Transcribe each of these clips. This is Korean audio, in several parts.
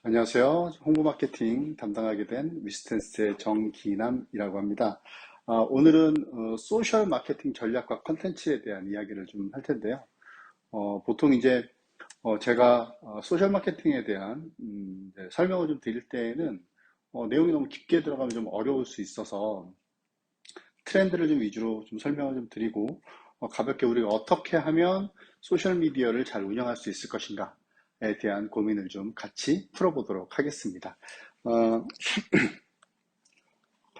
안녕하세요. 홍보 마케팅 담당하게 된 위스텐스의 정기남이라고 합니다. 오늘은 소셜 마케팅 전략과 컨텐츠에 대한 이야기를 좀 할 텐데요. 보통 이제 제가 소셜 마케팅에 대한 이제 설명을 좀 드릴 때에는 내용이 너무 깊게 들어가면 좀 어려울 수 있어서 트렌드를 좀 위주로 좀 설명을 좀 드리고 가볍게 우리가 어떻게 하면 소셜 미디어를 잘 운영할 수 있을 것인가에 대한 고민을 좀 같이 풀어보도록 하겠습니다. 어,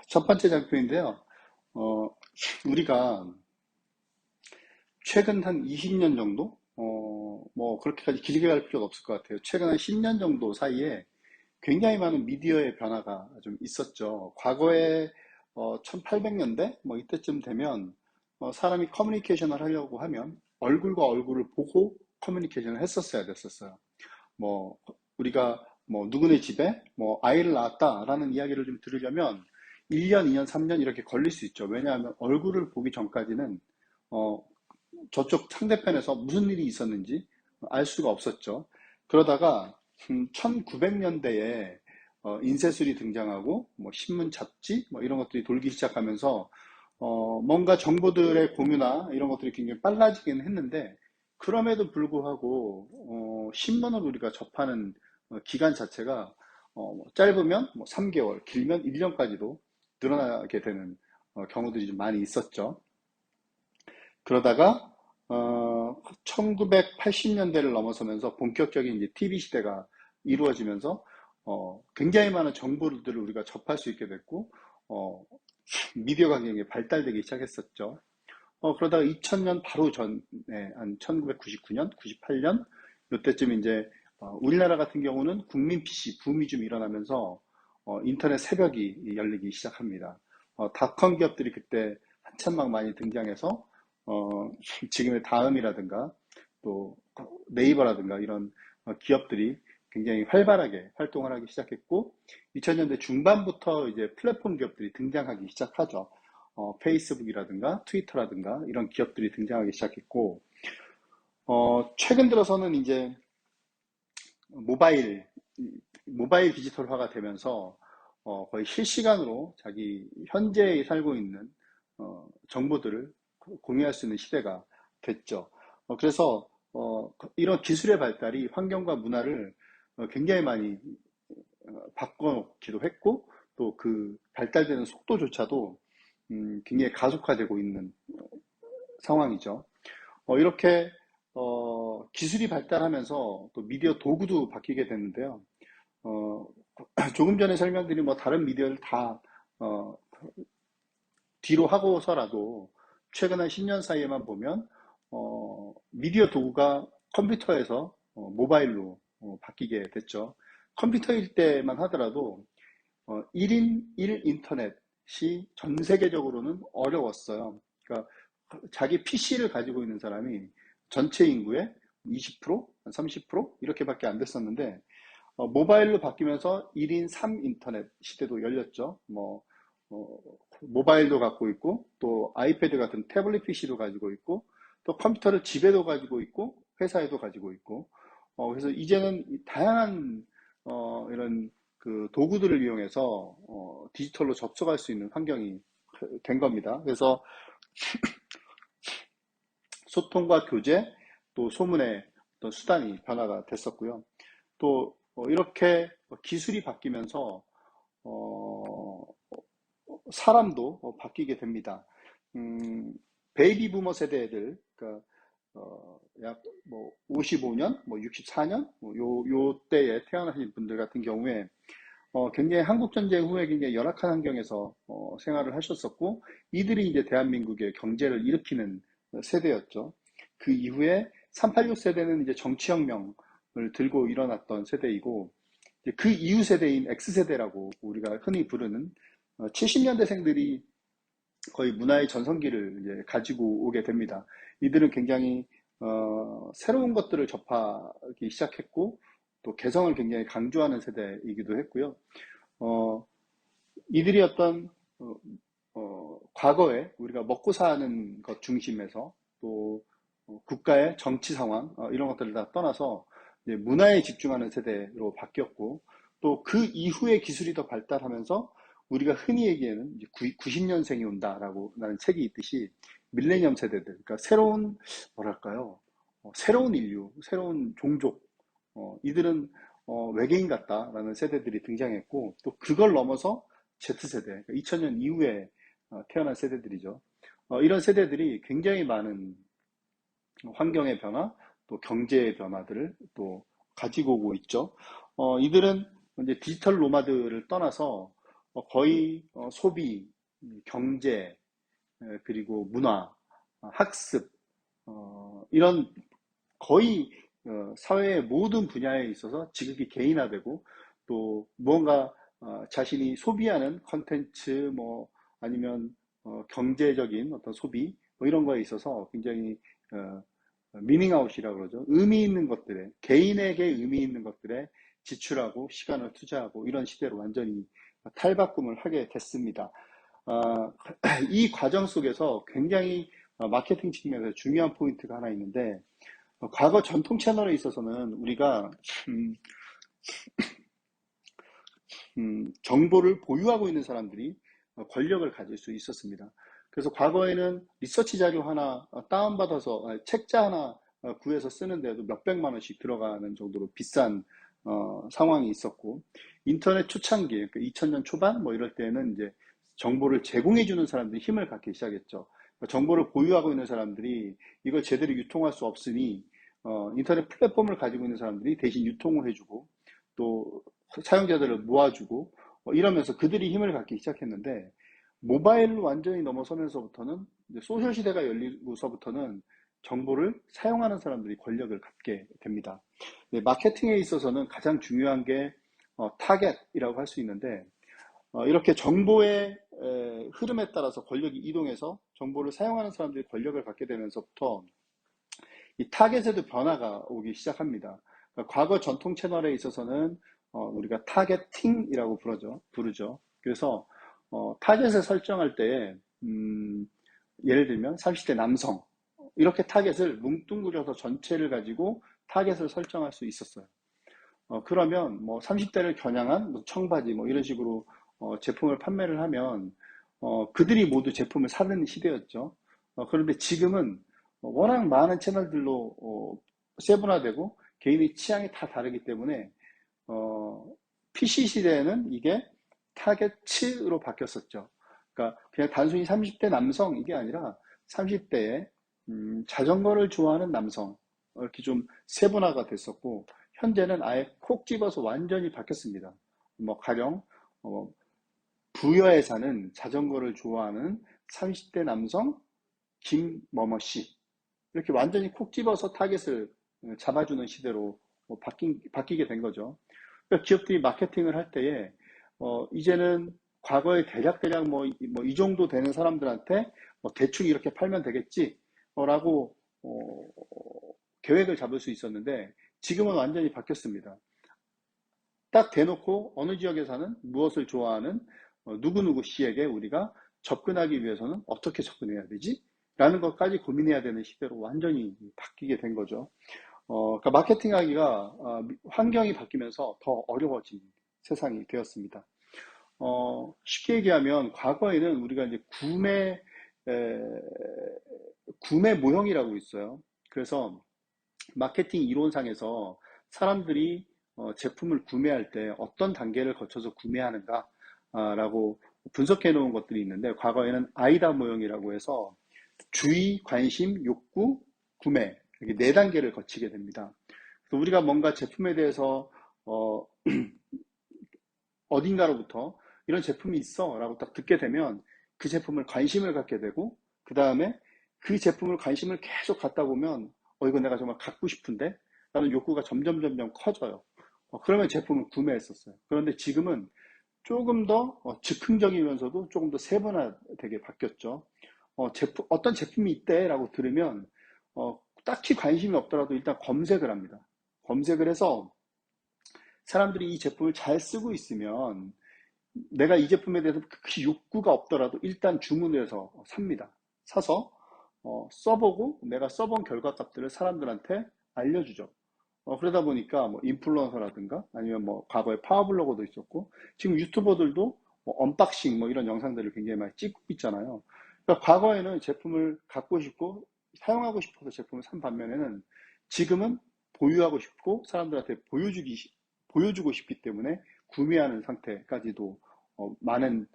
첫 번째 장표인데요. 어, 우리가 최근 한 20년 정도? 뭐 그렇게까지 길게 갈 필요가 없을 것 같아요. 최근 한 10년 정도 사이에 굉장히 많은 미디어의 변화가 좀 있었죠. 과거에 1800년대 뭐 이때쯤 되면 사람이 커뮤니케이션을 하려고 하면 얼굴과 얼굴을 보고 커뮤니케이션을 했었어야 됐었어요. 뭐 우리가 뭐 누구네 집에 뭐 아이를 낳았다라는 이야기를 좀 들으려면 1년, 2년, 3년 이렇게 걸릴 수 있죠. 왜냐하면 얼굴을 보기 전까지는 어, 저쪽 상대편에서 무슨 일이 있었는지 알 수가 없었죠. 그러다가 1900년대에 인쇄술이 등장하고 뭐 신문 잡지 뭐 이런 것들이 돌기 시작하면서 뭔가 정보들의 공유나 이런 것들이 굉장히 빨라지긴 했는데 그럼에도 불구하고 신문을 우리가 접하는 기간 자체가 뭐 짧으면 뭐 3개월, 길면 1년까지도 늘어나게 되는 경우들이 좀 많이 있었죠. 그러다가 1980년대를 넘어서면서 본격적인 이제 TV 시대가 이루어지면서 굉장히 많은 정보들을 우리가 접할 수 있게 됐고 어, 미디어가 굉장히 발달되기 시작했었죠. 그러다가 2000년 바로 전에 한 1999년, 98년 이때쯤 이제 우리나라 같은 경우는 국민 PC 붐이 좀 일어나면서 인터넷 새벽이 열리기 시작합니다. 닷컴 기업들이 그때 한참 막 많이 등장해서 지금의 다음이라든가 또 네이버라든가 이런 기업들이 굉장히 활발하게 활동을 하기 시작했고 2000년대 중반부터 이제 플랫폼 기업들이 등장하기 시작하죠. 페이스북이라든가 트위터라든가 이런 기업들이 등장하기 시작했고 최근 들어서는 이제 모바일 모바일 디지털화가 되면서 거의 실시간으로 자기 현재 살고 있는 정보들을 공유할 수 있는 시대가 됐죠. 그래서 이런 기술의 발달이 환경과 문화를 굉장히 많이 바꿔놓기도 했고 또 그 발달되는 속도조차도 굉장히 가속화되고 있는 상황이죠. 이렇게 기술이 발달하면서 또 미디어 도구도 바뀌게 됐는데요. 어, 조금 전에 설명드린 뭐 다른 미디어를 다 어, 뒤로 하고서라도 최근 한 10년 사이에만 보면 미디어 도구가 컴퓨터에서 모바일로 바뀌게 됐죠. 컴퓨터일 때만 하더라도 1인 1 인터넷이 전 세계적으로는 어려웠어요. 그러니까 자기 PC를 가지고 있는 사람이 전체 인구의 20%, 30% 이렇게밖에 안 됐었는데 모바일로 바뀌면서 1인 3 인터넷 시대도 열렸죠. 뭐 어, 모바일도 갖고 있고 또 아이패드 같은 태블릿 PC도 가지고 있고 또 컴퓨터를 집에도 가지고 있고 회사에도 가지고 있고 그래서 이제는 다양한 이런 그 도구들을 이용해서 디지털로 접속할 수 있는 환경이 된 겁니다. 그래서 소통과 교제 또 소문의 어떤 수단이 변화가 됐었고요. 또 이렇게 기술이 바뀌면서 어, 사람도 바뀌게 됩니다. 베이비 부머 세대들, 그러니까 약뭐 55년, 뭐 64년, 요 때에 태어나신 분들 같은 경우에 굉장히 한국 전쟁 후에 굉장히 열악한 환경에서 생활을 하셨었고 이들이 이제 대한민국의 경제를 일으키는 세대였죠. 그 이후에 386 세대는 이제 정치혁명을 들고 일어났던 세대이고 이제 그 이후 세대인 X세대라고 우리가 흔히 부르는 70년대생들이 거의 문화의 전성기를 이제 가지고 오게 됩니다. 이들은 굉장히 새로운 것들을 접하기 시작했고 또 개성을 굉장히 강조하는 세대이기도 했고요. 어, 이들이 어떤 과거에 우리가 먹고 사는 것 중심에서 또 국가의 정치 상황 이런 것들을 다 떠나서 이제 문화에 집중하는 세대로 바뀌었고 또 그 이후에 기술이 더 발달하면서 우리가 흔히 얘기하는 90년생이 온다라고 라는 책이 있듯이 밀레니엄 세대들, 그러니까 새로운, 뭐랄까요, 새로운 인류, 새로운 종족, 이들은 외계인 같다라는 세대들이 등장했고, 또 그걸 넘어서 Z세대, 그러니까 2000년 이후에 태어난 세대들이죠. 이런 세대들이 굉장히 많은 환경의 변화, 또 경제의 변화들을 또 가지고 오고 있죠. 이들은 이제 디지털 노마드를 떠나서 거의 소비, 경제, 그리고 문화, 학습, 이런 거의 사회의 모든 분야에 있어서 지극히 개인화되고 또 무언가 자신이 소비하는 컨텐츠 뭐 아니면 경제적인 어떤 소비 뭐 이런 거에 있어서 굉장히 미닝아웃이라고 그러죠. 의미 있는 것들에 개인에게 의미 있는 것들에 지출하고 시간을 투자하고 이런 시대로 완전히 탈바꿈을 하게 됐습니다. 어, 이 과정 속에서 굉장히 마케팅 측면에서 중요한 포인트가 하나 있는데 과거 전통 채널에 있어서는 우리가 음, 정보를 보유하고 있는 사람들이 권력을 가질 수 있었습니다. 그래서 과거에는 리서치 자료 하나 다운받아서 책자 하나 구해서 쓰는데도 몇백만 원씩 들어가는 정도로 비싼 상황이 있었고 인터넷 초창기 그러니까 2000년 초반 뭐 이럴 때는 이제 정보를 제공해 주는 사람들이 힘을 갖기 시작했죠. 그러니까 정보를 보유하고 있는 사람들이 이걸 제대로 유통할 수 없으니 인터넷 플랫폼을 가지고 있는 사람들이 대신 유통을 해주고 또 사용자들을 모아주고 이러면서 그들이 힘을 갖기 시작했는데 모바일로 완전히 넘어서면서부터는 이제 소셜 시대가 열리고서부터는 정보를 사용하는 사람들이 권력을 갖게 됩니다. 네, 마케팅에 있어서는 가장 중요한 게 타겟이라고 할 수 있는데 이렇게 정보의 흐름에 따라서 권력이 이동해서 정보를 사용하는 사람들이 권력을 갖게 되면서부터 이 타겟에도 변화가 오기 시작합니다. 그러니까 과거 전통 채널에 있어서는 우리가 타겟팅이라고 부르죠. 그래서 타겟을 설정할 때 예를 들면 30대 남성 이렇게 타겟을 뭉뚱그려서 전체를 가지고 타겟을 설정할 수 있었어요. 그러면 뭐 30대를 겨냥한 뭐 청바지 뭐 이런 식으로 제품을 판매를 하면 그들이 모두 제품을 사는 시대였죠. 그런데 지금은 워낙 많은 채널들로 세분화되고 개인의 취향이 다 다르기 때문에 PC 시대에는 이게 타겟츠로 바뀌었었죠. 그러니까 그냥 단순히 30대 남성 이게 아니라 30대에 자전거를 좋아하는 남성 이렇게 좀 세분화가 됐었고 현재는 아예 콕 집어서 완전히 바뀌었습니다. 뭐 가령 부여에 사는 자전거를 좋아하는 30대 남성 김머머 씨 이렇게 완전히 콕 집어서 타겟을 잡아주는 시대로 바뀌게 된 거죠. 그러니까 기업들이 마케팅을 할 때에 이제는 과거에 대략 이 정도 되는 사람들한테 대충 이렇게 팔면 되겠지 라고 계획을 잡을 수 있었는데 지금은 완전히 바뀌었습니다. 딱 대놓고 어느 지역에 사는 무엇을 좋아하는 누구누구 씨에게 우리가 접근하기 위해서는 어떻게 접근해야 되지? 라는 것까지 고민해야 되는 시대로 완전히 바뀌게 된 거죠. 그러니까 마케팅하기가 환경이 바뀌면서 더 어려워진 세상이 되었습니다. 쉽게 얘기하면 과거에는 우리가 이제 구매 모형이라고 있어요. 그래서 마케팅 이론상에서 사람들이 제품을 구매할 때 어떤 단계를 거쳐서 구매하는가라고 분석해 놓은 것들이 있는데 과거에는 아이다 모형이라고 해서 주의, 관심, 욕구, 구매 이렇게 네 단계를 거치게 됩니다. 그래서 우리가 뭔가 제품에 대해서 어딘가로부터 이런 제품이 있어 라고 딱 듣게 되면 그 제품을 관심을 갖게 되고 그 다음에 그 제품을 관심을 계속 갖다 보면 이거 내가 정말 갖고 싶은데 라는 욕구가 점점 커져요. 그러면 제품을 구매했었어요. 그런데 지금은 조금 더 즉흥적이면서도 조금 더 세분화되게 바뀌었죠. 어떤 제품이 있대 라고 들으면 딱히 관심이 없더라도 일단 검색을 합니다. 검색을 해서 사람들이 이 제품을 잘 쓰고 있으면 내가 이 제품에 대해서 그렇게 욕구가 없더라도 일단 주문을 해서 삽니다. 사서 써보고 내가 써본 결과값들을 사람들한테 알려주죠. 그러다 보니까 뭐 인플루언서라든가 아니면 뭐 과거에 파워블로거도 있었고 지금 유튜버들도 뭐 언박싱 뭐 이런 영상들을 굉장히 많이 찍고 있잖아요. 그러니까 과거에는 제품을 갖고 싶고 사용하고 싶어서 제품을 산 반면에는 지금은 보유하고 싶고 사람들한테 보여주고 싶기 때문에 구매하는 상태까지도 많은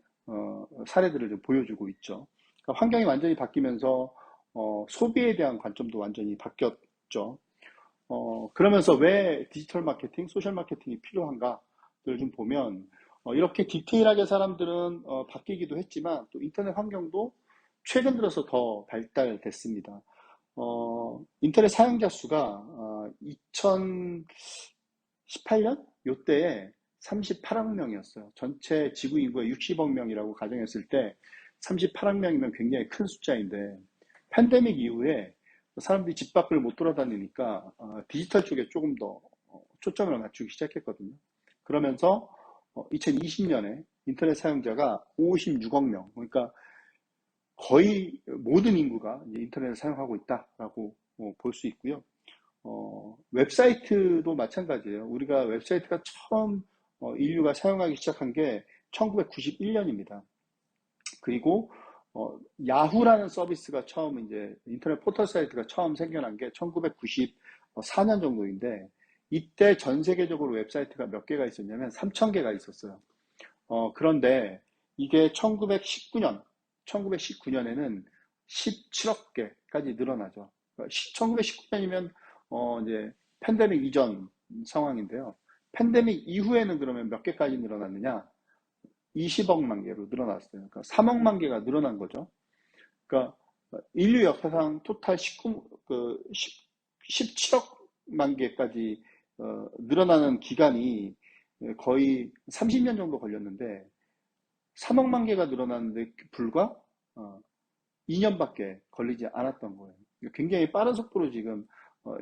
사례들을 좀 보여주고 있죠. 그러니까 환경이 완전히 바뀌면서 소비에 대한 관점도 완전히 바뀌었죠. 그러면서 왜 디지털 마케팅, 소셜 마케팅이 필요한가를 좀 보면, 이렇게 디테일하게 사람들은 바뀌기도 했지만, 또 인터넷 환경도 최근 들어서 더 발달됐습니다. 인터넷 사용자 수가 2018년? 요때에 38억 명이었어요. 전체 지구 인구의 60억 명이라고 가정했을 때 38억 명이면 굉장히 큰 숫자인데, 팬데믹 이후에 사람들이 집 밖을 못 돌아다니니까 디지털 쪽에 조금 더 초점을 맞추기 시작했거든요. 그러면서 2020년에 인터넷 사용자가 56억 명, 그러니까 거의 모든 인구가 이제 인터넷을 사용하고 있다라고 볼 수 있고요. 웹사이트도 마찬가지예요. 우리가 웹사이트가 처음 인류가 사용하기 시작한 게 1991년입니다. 그리고 야후라는 서비스가 처음 이제 인터넷 포털 사이트가 처음 생겨난 게 1994년 정도인데 이때 전 세계적으로 웹사이트가 몇 개가 있었냐면 3,000개가 있었어요. 그런데 이게 1919년에는 17억 개까지 늘어나죠. 1919년이면 이제 팬데믹 이전 상황인데요. 팬데믹 이후에는 그러면 몇 개까지 늘어났느냐? 20억만 개로 늘어났어요. 그러니까 3억만 개가 늘어난 거죠. 그러니까 인류 역사상 토탈 17억만 개까지 늘어나는 기간이 거의 30년 정도 걸렸는데 3억만 개가 늘어났는데 불과 2년밖에 걸리지 않았던 거예요. 굉장히 빠른 속도로 지금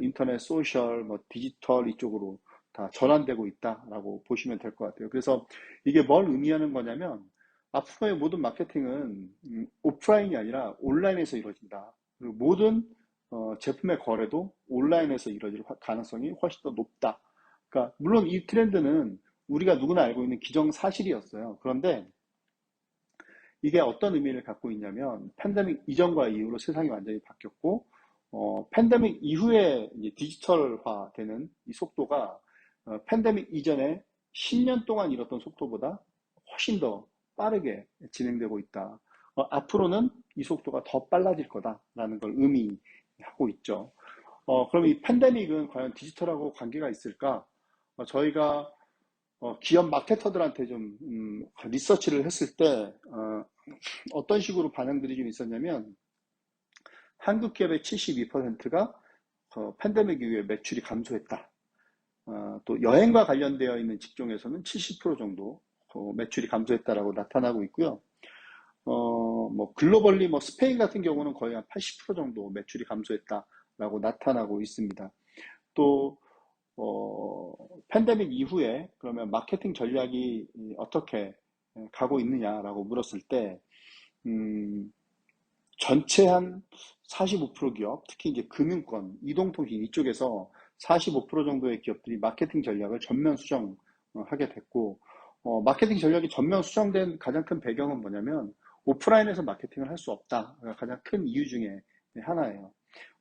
인터넷, 소셜, 뭐 디지털 이쪽으로 다 전환되고 있다라고 보시면 될 것 같아요. 그래서 이게 뭘 의미하는 거냐면 앞으로의 모든 마케팅은 오프라인이 아니라 온라인에서 이루어진다. 그리고 모든 제품의 거래도 온라인에서 이루어질 가능성이 훨씬 더 높다. 그러니까 물론 이 트렌드는 우리가 누구나 알고 있는 기정사실이었어요. 그런데 이게 어떤 의미를 갖고 있냐면 팬데믹 이전과 이후로 세상이 완전히 바뀌었고 팬데믹 이후에 이제 디지털화되는 이 속도가 팬데믹 이전에 10년 동안 이뤘던 속도보다 훨씬 더 빠르게 진행되고 있다. 앞으로는 이 속도가 더 빨라질 거다라는 걸 의미하고 있죠. 그럼 이 팬데믹은 과연 디지털하고 관계가 있을까? 저희가 기업 마케터들한테 좀 리서치를 했을 때 어떤 식으로 반응들이 좀 있었냐면 한국 기업의 72%가 팬데믹 이후에 매출이 감소했다. 또 여행과 관련되어 있는 직종에서는 70% 정도 매출이 감소했다라고 나타나고 있고요. 뭐 글로벌리 뭐 스페인 같은 경우는 거의 한 80% 정도 매출이 감소했다라고 나타나고 있습니다. 또 팬데믹 이후에 그러면 마케팅 전략이 어떻게 가고 있느냐라고 물었을 때 전체 한 45% 기업, 특히 이제 금융권, 이동통신 이쪽에서 45% 정도의 기업들이 마케팅 전략을 전면 수정하게 됐고, 마케팅 전략이 전면 수정된 가장 큰 배경은 뭐냐면 오프라인에서 마케팅을 할 수 없다가 가장 큰 이유 중에 하나예요.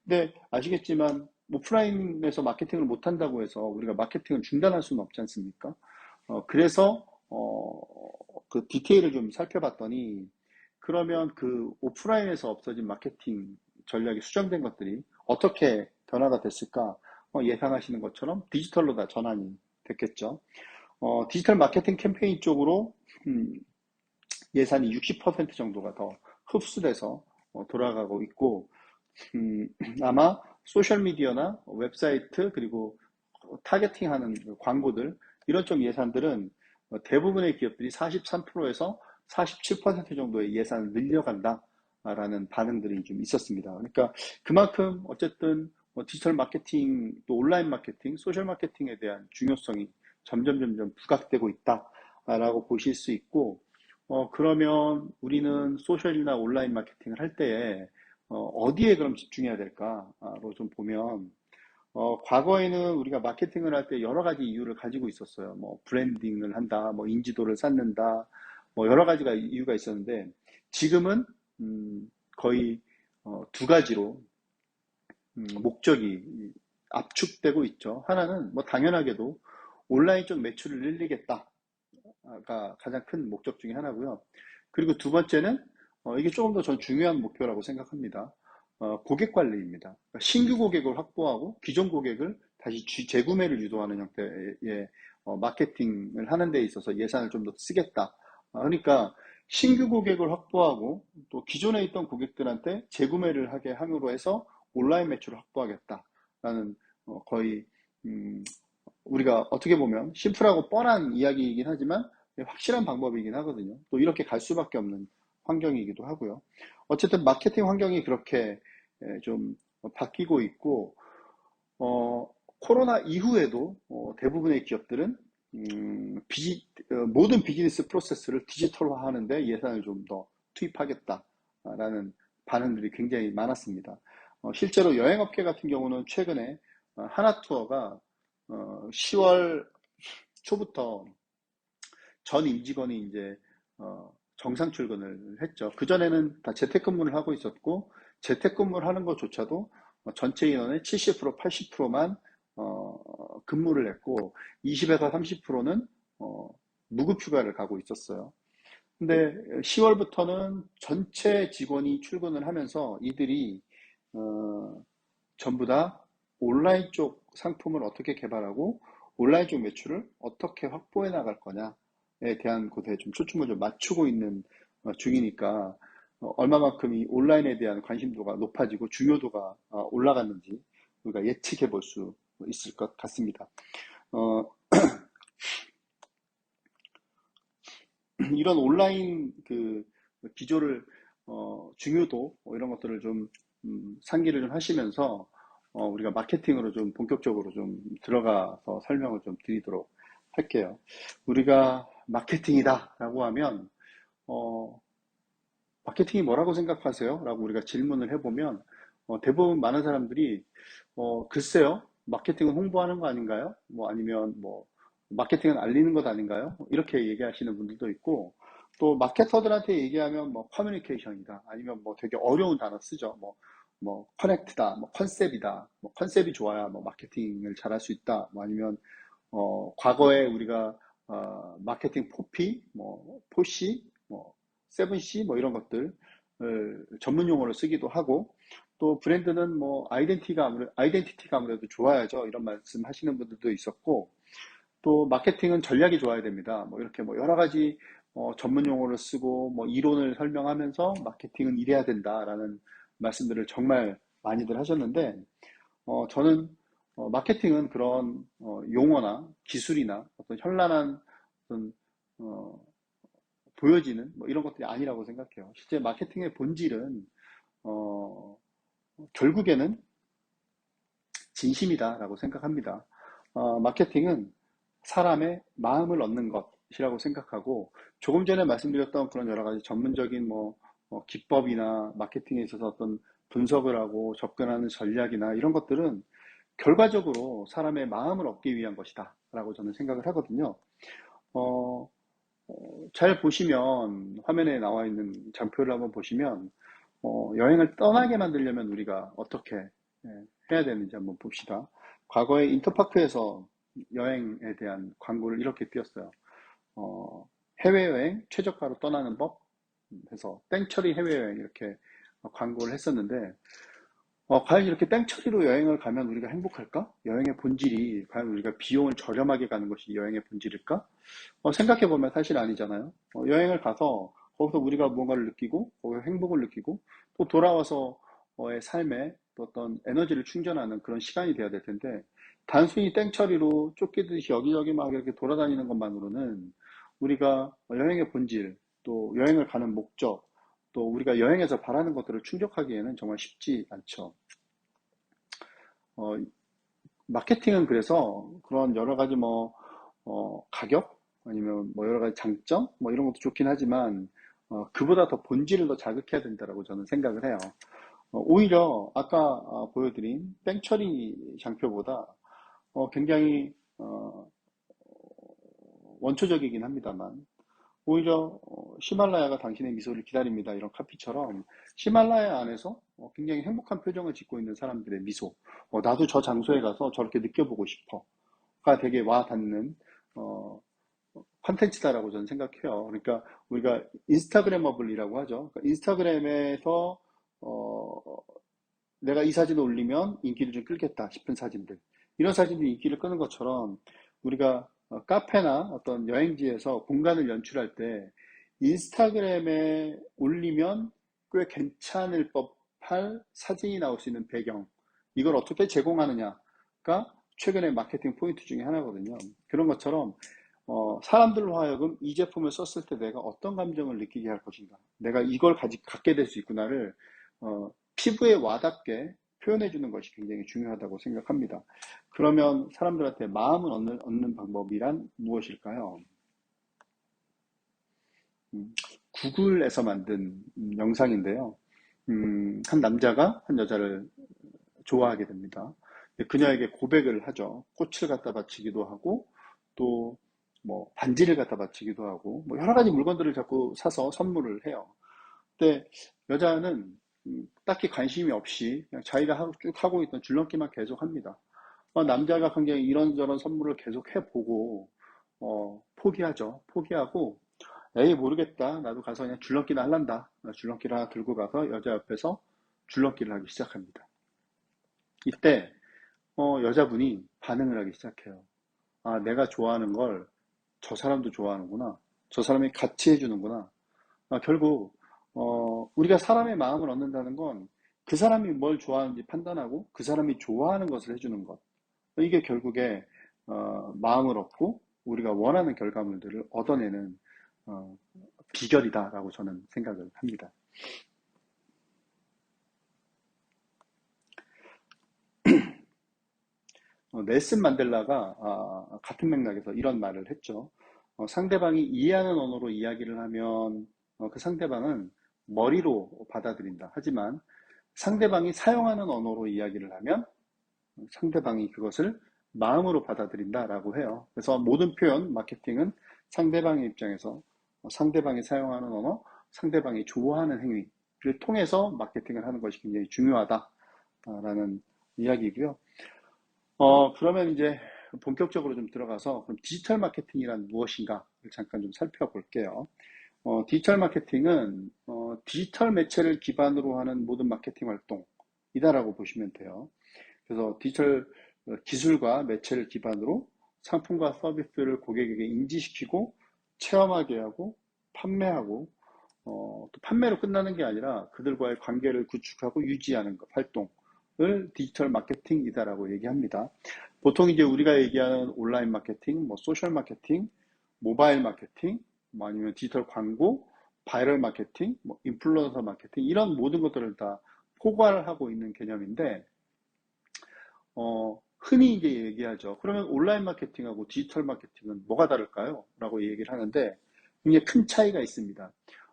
근데 아시겠지만 오프라인에서 마케팅을 못 한다고 해서 우리가 마케팅을 중단할 수는 없지 않습니까? 그래서 그 디테일을 좀 살펴봤더니 그러면 그 오프라인에서 없어진 마케팅 전략이 수정된 것들이 어떻게 변화가 됐을까? 예상하시는 것처럼 디지털로 다 전환이 됐겠죠. 디지털 마케팅 캠페인 쪽으로 예산이 60% 정도가 더 흡수돼서 돌아가고 있고 아마 소셜미디어나 웹사이트 그리고 타겟팅하는 광고들 이런 쪽 예산들은 대부분의 기업들이 43%에서 47% 정도의 예산을 늘려간다라는 반응들이 좀 있었습니다. 그러니까 그만큼 어쨌든 디지털 마케팅 또 온라인 마케팅, 소셜 마케팅에 대한 중요성이 점점 부각되고 있다라고 보실 수 있고 그러면 우리는 소셜이나 온라인 마케팅을 할 때에 어디에 그럼 집중해야 될까로 좀 보면 과거에는 우리가 마케팅을 할 때 여러 가지 이유를 가지고 있었어요. 뭐 브랜딩을 한다, 뭐 인지도를 쌓는다, 뭐 여러 가지가 이유가 있었는데 지금은 거의 두 가지로 목적이 압축되고 있죠. 하나는 뭐 당연하게도 온라인 쪽 매출을 늘리겠다가 가장 큰 목적 중에 하나고요. 그리고 두 번째는 이게 조금 더 전 중요한 목표라고 생각합니다. 고객 관리입니다. 그러니까 신규 고객을 확보하고 기존 고객을 다시 재구매를 유도하는 형태의 마케팅을 하는 데 있어서 예산을 좀 더 쓰겠다. 그러니까 신규 고객을 확보하고 또 기존에 있던 고객들한테 재구매를 하게 함으로 해서 온라인 매출을 확보하겠다라는 거의 음, 우리가 어떻게 보면 심플하고 뻔한 이야기이긴 하지만 확실한 방법이긴 하거든요. 또 이렇게 갈 수밖에 없는 환경이기도 하고요. 어쨌든 마케팅 환경이 그렇게 좀 바뀌고 있고, 코로나 이후에도 대부분의 기업들은 모든 비즈니스 프로세스를 디지털화 하는데 예산을 좀 더 투입하겠다라는 반응들이 굉장히 많았습니다. 실제로 여행업계 같은 경우는 최근에 하나투어가 10월 초부터 전 임직원이 이제 정상 출근을 했죠. 그전에는 다 재택근무를 하고 있었고 재택근무를 하는 것조차도 전체 인원의 70%, 80%만 근무를 했고 20에서 30%는 무급휴가를 가고 있었어요. 근데 10월부터는 전체 직원이 출근을 하면서 이들이 전부 다 온라인 쪽 상품을 어떻게 개발하고 온라인 쪽 매출을 어떻게 확보해 나갈 거냐에 대한 곳에 좀 초점을 좀 맞추고 있는 중이니까 얼마만큼 이 온라인에 대한 관심도가 높아지고 중요도가 올라갔는지 우리가 예측해 볼 수 있을 것 같습니다. 어, 이런 온라인 그 기조를 중요도 이런 것들을 좀 상기를 좀 하시면서 우리가 마케팅으로 좀 본격적으로 좀 들어가서 설명을 좀 드리도록 할게요. 우리가 마케팅이다라고 하면 어, 마케팅이 뭐라고 생각하세요? 라고 우리가 질문을 해보면 대부분 많은 사람들이 글쎄요, 마케팅은 홍보하는 거 아닌가요? 뭐 아니면 뭐 마케팅은 알리는 것 아닌가요? 이렇게 얘기하시는 분들도 있고 또 마케터들한테 얘기하면 뭐 커뮤니케이션이다 아니면 뭐 되게 어려운 단어 쓰죠. 뭐 커넥트다, 뭐 컨셉이다, 뭐 컨셉이 좋아야 뭐 마케팅을 잘할 수 있다, 뭐 아니면 과거에 우리가 마케팅 포피, 뭐 포시, 뭐 세븐시 뭐 이런 것들 전문 용어로 쓰기도 하고 또 브랜드는 뭐 아이덴티티가 아무래도 좋아야죠. 이런 말씀 하시는 분들도 있었고 또 마케팅은 전략이 좋아야 됩니다. 뭐 이렇게 뭐 여러 가지 전문 용어를 쓰고 뭐 이론을 설명하면서 마케팅은 이래야 된다라는 말씀들을 정말 많이들 하셨는데 저는 마케팅은 그런 용어나 기술이나 어떤 현란한 어떤 어, 보여지는 뭐 이런 것들이 아니라고 생각해요. 실제 마케팅의 본질은 어, 결국에는 진심이다라고 생각합니다. 마케팅은 사람의 마음을 얻는 것이라고 생각하고 조금 전에 말씀드렸던 그런 여러 가지 전문적인 기법이나 마케팅에 있어서 어떤 분석을 하고 접근하는 전략이나 이런 것들은 결과적으로 사람의 마음을 얻기 위한 것이다 라고 저는 생각을 하거든요. 어, 잘 보시면 화면에 나와 있는 장표를 한번 보시면 여행을 떠나게 만들려면 우리가 어떻게 해야 되는지 한번 봅시다. 과거에 인터파크에서 여행에 대한 광고를 이렇게 띄웠어요. 해외여행 최저가로 떠나는 법 해서 땡처리 해외여행 이렇게 광고를 했었는데 과연 이렇게 땡처리로 여행을 가면 우리가 행복할까? 여행의 본질이 과연 우리가 비용을 저렴하게 가는 것이 여행의 본질일까? 생각해보면 사실 아니잖아요. 여행을 가서 거기서 우리가 무언가를 느끼고 거기서 행복을 느끼고 또 돌아와서의 삶에 또 어떤 에너지를 충전하는 그런 시간이 돼야 될 텐데 단순히 땡처리로 쫓기듯이 여기저기 막 이렇게 돌아다니는 것만으로는 우리가 여행의 본질 또 여행을 가는 목적 또 우리가 여행에서 바라는 것들을 충족하기에는 정말 쉽지 않죠. 어, 마케팅은 그래서 그런 여러 가지 가격 아니면 뭐 여러 가지 장점 이런 것도 좋긴 하지만 그보다 더 본질을 더 자극해야 된다라고 저는 생각을 해요. 오히려 아까 보여드린 땡처리 장표보다 굉장히 원초적이긴 합니다만 오히려 히말라야가 당신의 미소를 기다립니다. 이런 카피처럼 히말라야 안에서 굉장히 행복한 표정을 짓고 있는 사람들의 미소. 나도 저 장소에 가서 저렇게 느껴보고 싶어가 되게 와 닿는 컨텐츠다라고 저는 생각해요. 그러니까 우리가 인스타그래머블이라고 하죠. 그러니까 인스타그램에서 내가 이 사진을 올리면 인기를 좀 끌겠다 싶은 사진들. 이런 사진들이 인기를 끄는 것처럼 우리가 카페나 어떤 여행지에서 공간을 연출할 때 인스타그램에 올리면 꽤 괜찮을 법할 사진이 나올 수 있는 배경. 이걸 어떻게 제공하느냐가 최근의 마케팅 포인트 중에 하나거든요. 그런 것처럼 사람들로 하여금 이 제품을 썼을 때 내가 어떤 감정을 느끼게 할 것인가. 내가 이걸 갖게 될 수 있구나를 피부에 와닿게 표현해 주는 것이 굉장히 중요하다고 생각합니다. 그러면 사람들한테 마음을 얻는 방법이란 무엇일까요? 구글에서 만든 영상인데요. 한 남자가 한 여자를 좋아하게 됩니다. 그녀에게 고백을 하죠. 꽃을 갖다 바치기도 하고, 또 뭐 반지를 갖다 바치기도 하고, 뭐 여러 가지 물건들을 자꾸 사서 선물을 해요. 근데 여자는 딱히 관심이 없이 그냥 자기가 쭉 하고 있던 줄넘기만 계속 합니다. 남자가 굉장히 이런저런 선물을 계속 해보고 포기하죠. 포기하고 에이 모르겠다. 나도 가서 그냥 줄넘기나 할란다. 줄넘기를 하나 들고 가서 여자 옆에서 줄넘기를 하기 시작합니다. 이때 여자분이 반응을 하기 시작해요. 아, 내가 좋아하는 걸 저 사람도 좋아하는구나. 저 사람이 같이 해주는구나. 결국 우리가 사람의 마음을 얻는다는 건 그 사람이 뭘 좋아하는지 판단하고 그 사람이 좋아하는 것을 해주는 것. 이게 결국에 마음을 얻고 우리가 원하는 결과물들을 얻어내는 어, 비결이다라고 저는 생각을 합니다. 넬슨 만델라가 같은 맥락에서 이런 말을 했죠. 상대방이 이해하는 언어로 이야기를 하면 그 상대방은 머리로 받아들인다. 하지만 상대방이 사용하는 언어로 이야기를 하면 상대방이 그것을 마음으로 받아들인다라고 해요. 그래서 모든 표현, 마케팅은 상대방의 입장에서 상대방이 사용하는 언어, 상대방이 좋아하는 행위를 통해서 마케팅을 하는 것이 굉장히 중요하다라는 이야기고요. 그러면 이제 본격적으로 좀 들어가서 그럼 디지털 마케팅이란 무엇인가를 잠깐 좀 살펴볼게요. 디지털 마케팅은 디지털 매체를 기반으로 하는 모든 마케팅 활동이다라고 보시면 돼요. 그래서 디지털 기술과 매체를 기반으로 상품과 서비스를 고객에게 인지시키고 체험하게 하고 판매하고 또 판매로 끝나는 게 아니라 그들과의 관계를 구축하고 유지하는 것, 활동을 디지털 마케팅이다라고 얘기합니다. 보통 이제 우리가 얘기하는 온라인 마케팅, 뭐 소셜 마케팅, 모바일 마케팅, 뭐 아니면 디지털 광고, 바이럴 마케팅, 뭐 인플루언서 마케팅 이런 모든 것들을 다 포괄하고 있는 개념인데 흔히 이제 얘기하죠. 그러면 온라인 마케팅하고 디지털 마케팅은 뭐가 다를까요? 라고 얘기를 하는데 굉장히 큰 차이가 있습니다.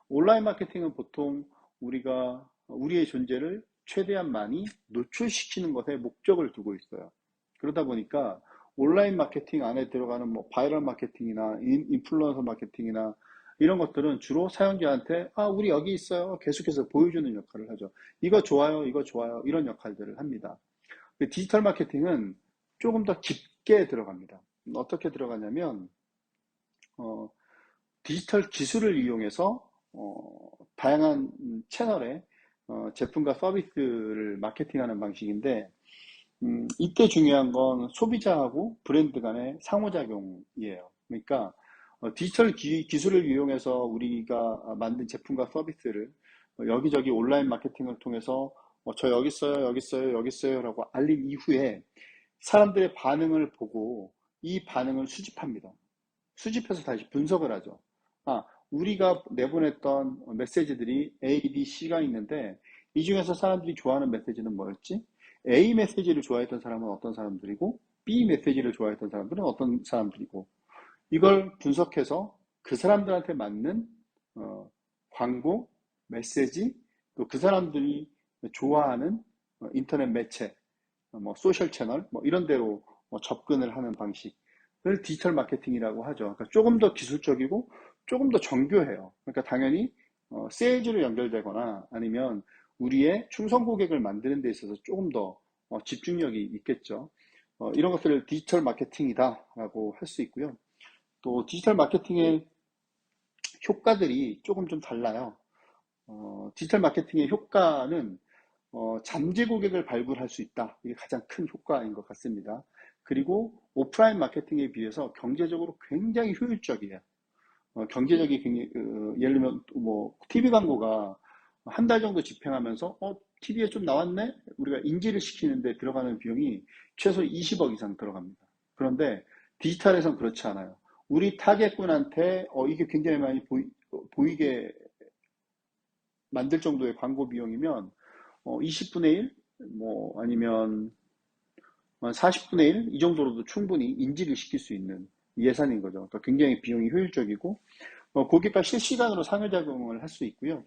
온라인 마케팅은 보통 우리가 우리의 존재를 최대한 많이 노출시키는 것에 목적을 두고 있어요. 그러다 보니까 온라인 마케팅 안에 들어가는 뭐 바이럴 마케팅이나 인플루언서 마케팅이나 이런 것들은 주로 사용자한테 우리 여기 있어요. 계속해서 보여주는 역할을 하죠. 이거 좋아요, 이거 좋아요. 이런 역할들을 합니다. 디지털 마케팅은 조금 더 깊게 들어갑니다. 어떻게 들어가냐면 디지털 기술을 이용해서 다양한 채널에 제품과 서비스를 마케팅하는 방식인데 이때 중요한 건 소비자하고 브랜드 간의 상호작용이에요. 그러니까 디지털 기술을 이용해서 우리가 만든 제품과 서비스를 여기저기 온라인 마케팅을 통해서 저 여기 있어요, 여기 있어요, 여기 있어요 라고 알린 이후에 사람들의 반응을 보고 이 반응을 수집합니다. 수집해서 다시 분석을 하죠. 우리가 내보냈던 메시지들이 A, B, C가 있는데 이 중에서 사람들이 좋아하는 메시지는 뭐였지? A 메시지를 좋아했던 사람은 어떤 사람들이고 B 메시지를 좋아했던 사람들은 어떤 사람들이고 이걸 분석해서 그 사람들한테 맞는 광고, 메시지, 또 그 사람들이 좋아하는 인터넷 매체, 뭐 소셜 채널, 뭐 이런 데로 접근을 하는 방식을 디지털 마케팅이라고 하죠. 그러니까 조금 더 기술적이고 조금 더 정교해요. 그러니까 당연히 세일즈로 연결되거나 아니면 우리의 충성 고객을 만드는 데 있어서 조금 더 집중력이 있겠죠. 이런 것들을 디지털 마케팅이다라고 할 수 있고요. 또 디지털 마케팅의 효과들이 조금 좀 달라요. 디지털 마케팅의 효과는 잠재 고객을 발굴할 수 있다. 이게 가장 큰 효과인 것 같습니다. 그리고 오프라인 마케팅에 비해서 경제적으로 굉장히 효율적이에요. 경제적이 굉장히, 예를 들면 뭐 TV 광고가 한 달 정도 집행하면서 TV에 좀 나왔네? 우리가 인지를 시키는데 들어가는 비용이 최소 20억 이상 들어갑니다. 그런데 디지털에선 그렇지 않아요. 우리 타겟군한테 이게 굉장히 많이 보이게 만들 정도의 광고 비용이면 20분의 1? 뭐 아니면 40분의 1? 이 정도로도 충분히 인지를 시킬 수 있는 예산인 거죠. 그러니까 굉장히 비용이 효율적이고 고객과 실시간으로 상호작용을 할 수 있고요.